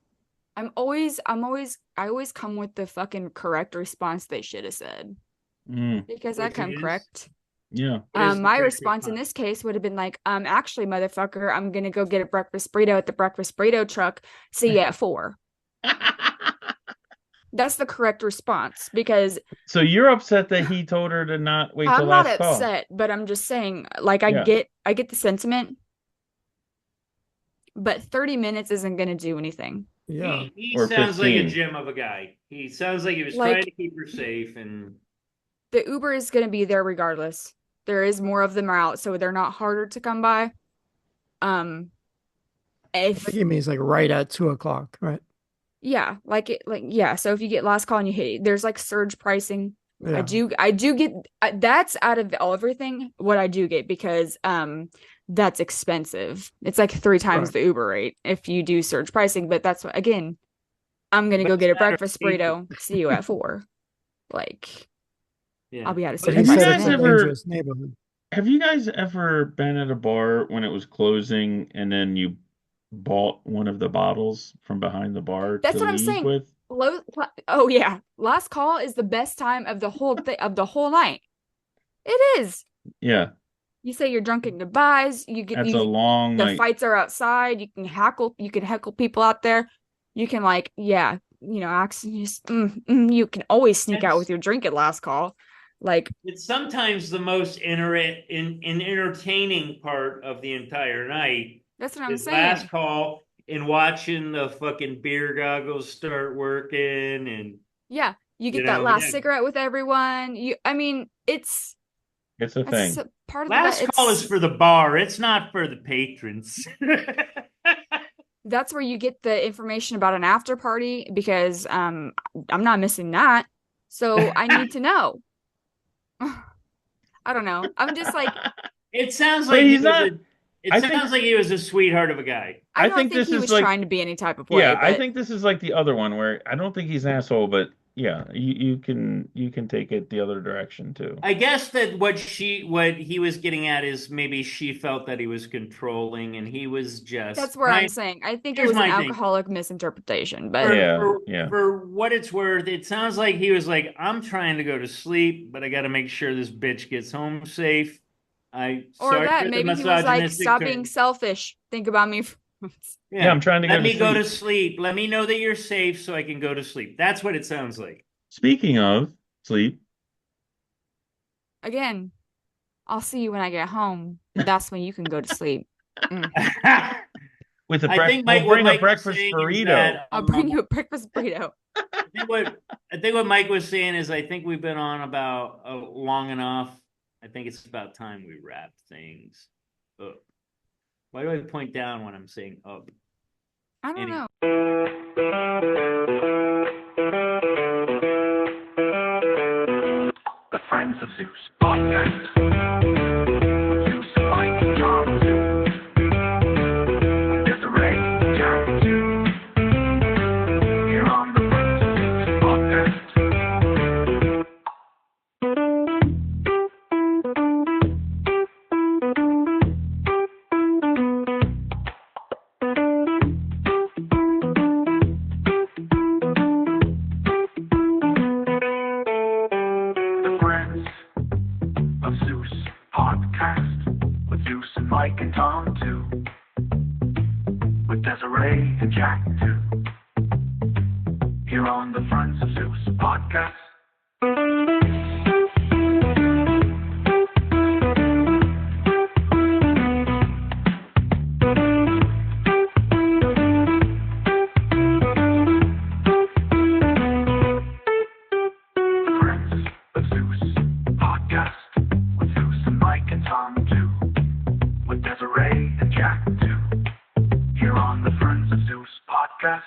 I always come with the fucking correct response they should have said. Because I come correct. Yeah. My response in this case would have been like, actually, motherfucker, I'm gonna go get a breakfast burrito at the breakfast burrito truck. See you at 4. That's the correct response because. So you're upset that he told her to not wait till last call. I'm not upset, but I'm just saying, like, I get the sentiment, but 30 minutes isn't gonna do anything. Yeah. He sounds 15. Like a gem of a guy. He sounds like he was trying to keep her safe, and the Uber is gonna be there regardless. There is more of them out, so they're not harder to come by. I think he means like right at 2:00, right? Yeah, so if you get last call and you hit, there's like surge pricing. Yeah. I do get that's out of everything what I do get because that's expensive. It's like 3 times the Uber rate if you do surge pricing, but that's what, again, I'm gonna go get a breakfast burrito. See you at 4. Like, I'll be out of city. Have you guys ever been at a bar when it was closing and then you bought one of the bottles from behind the bar? That's what I'm saying. With? Oh yeah, last call is the best time of the whole night. It is. Yeah. You say you're drunk at goodbyes. That's a long night. The fights are outside. You can heckle people out there. You can you can always sneak out with your drink at last call. Like, it's sometimes the most entertaining part of the entire night. that's what I'm is saying. Last call and watching the fucking beer goggles start working, and yeah, you get that last cigarette with everyone. It's a thing. Part of last call is for the bar. It's not for the patrons. That's where you get the information about an after party, because I'm not missing that. So I need to know. I don't know. I'm just like, it sounds like he's not. It sounds like he was a sweetheart of a guy. I don't think he was trying to be any type of way. Yeah, I think this is like the other one where I don't think he's an asshole, but yeah, you can take it the other direction too. I guess that what he was getting at is maybe she felt that he was controlling, and he was just. That's where I'm saying. I think it was an alcoholic misinterpretation. But for what it's worth, it sounds like he was like, I'm trying to go to sleep, but I got to make sure this bitch gets home safe. Maybe he was like, stop being selfish. Think about me. Yeah, I'm trying to let me go to sleep. Let me know that you're safe so I can go to sleep. That's what it sounds like. Speaking of sleep, again, I'll see you when I get home. That's when you can go to sleep. With we'll bring a breakfast burrito. I'll bring you a breakfast burrito. I think what Mike was saying is, I think we've been on about long enough. I think it's about time we wrap things up. Why do I point down when I'm saying up? I don't know. The Friends of Zeus podcast. Zeus, Mike, John, Desiree, Jack, here on the Friends of Zeus podcast. Mike and Tom too, with Desiree and Jack too, here on the Friends of Zeus podcast. The Friends of Zeus podcast with Zeus and Mike and Tom too. With Desiree and Jack too, here on the Friends of Zeus podcast.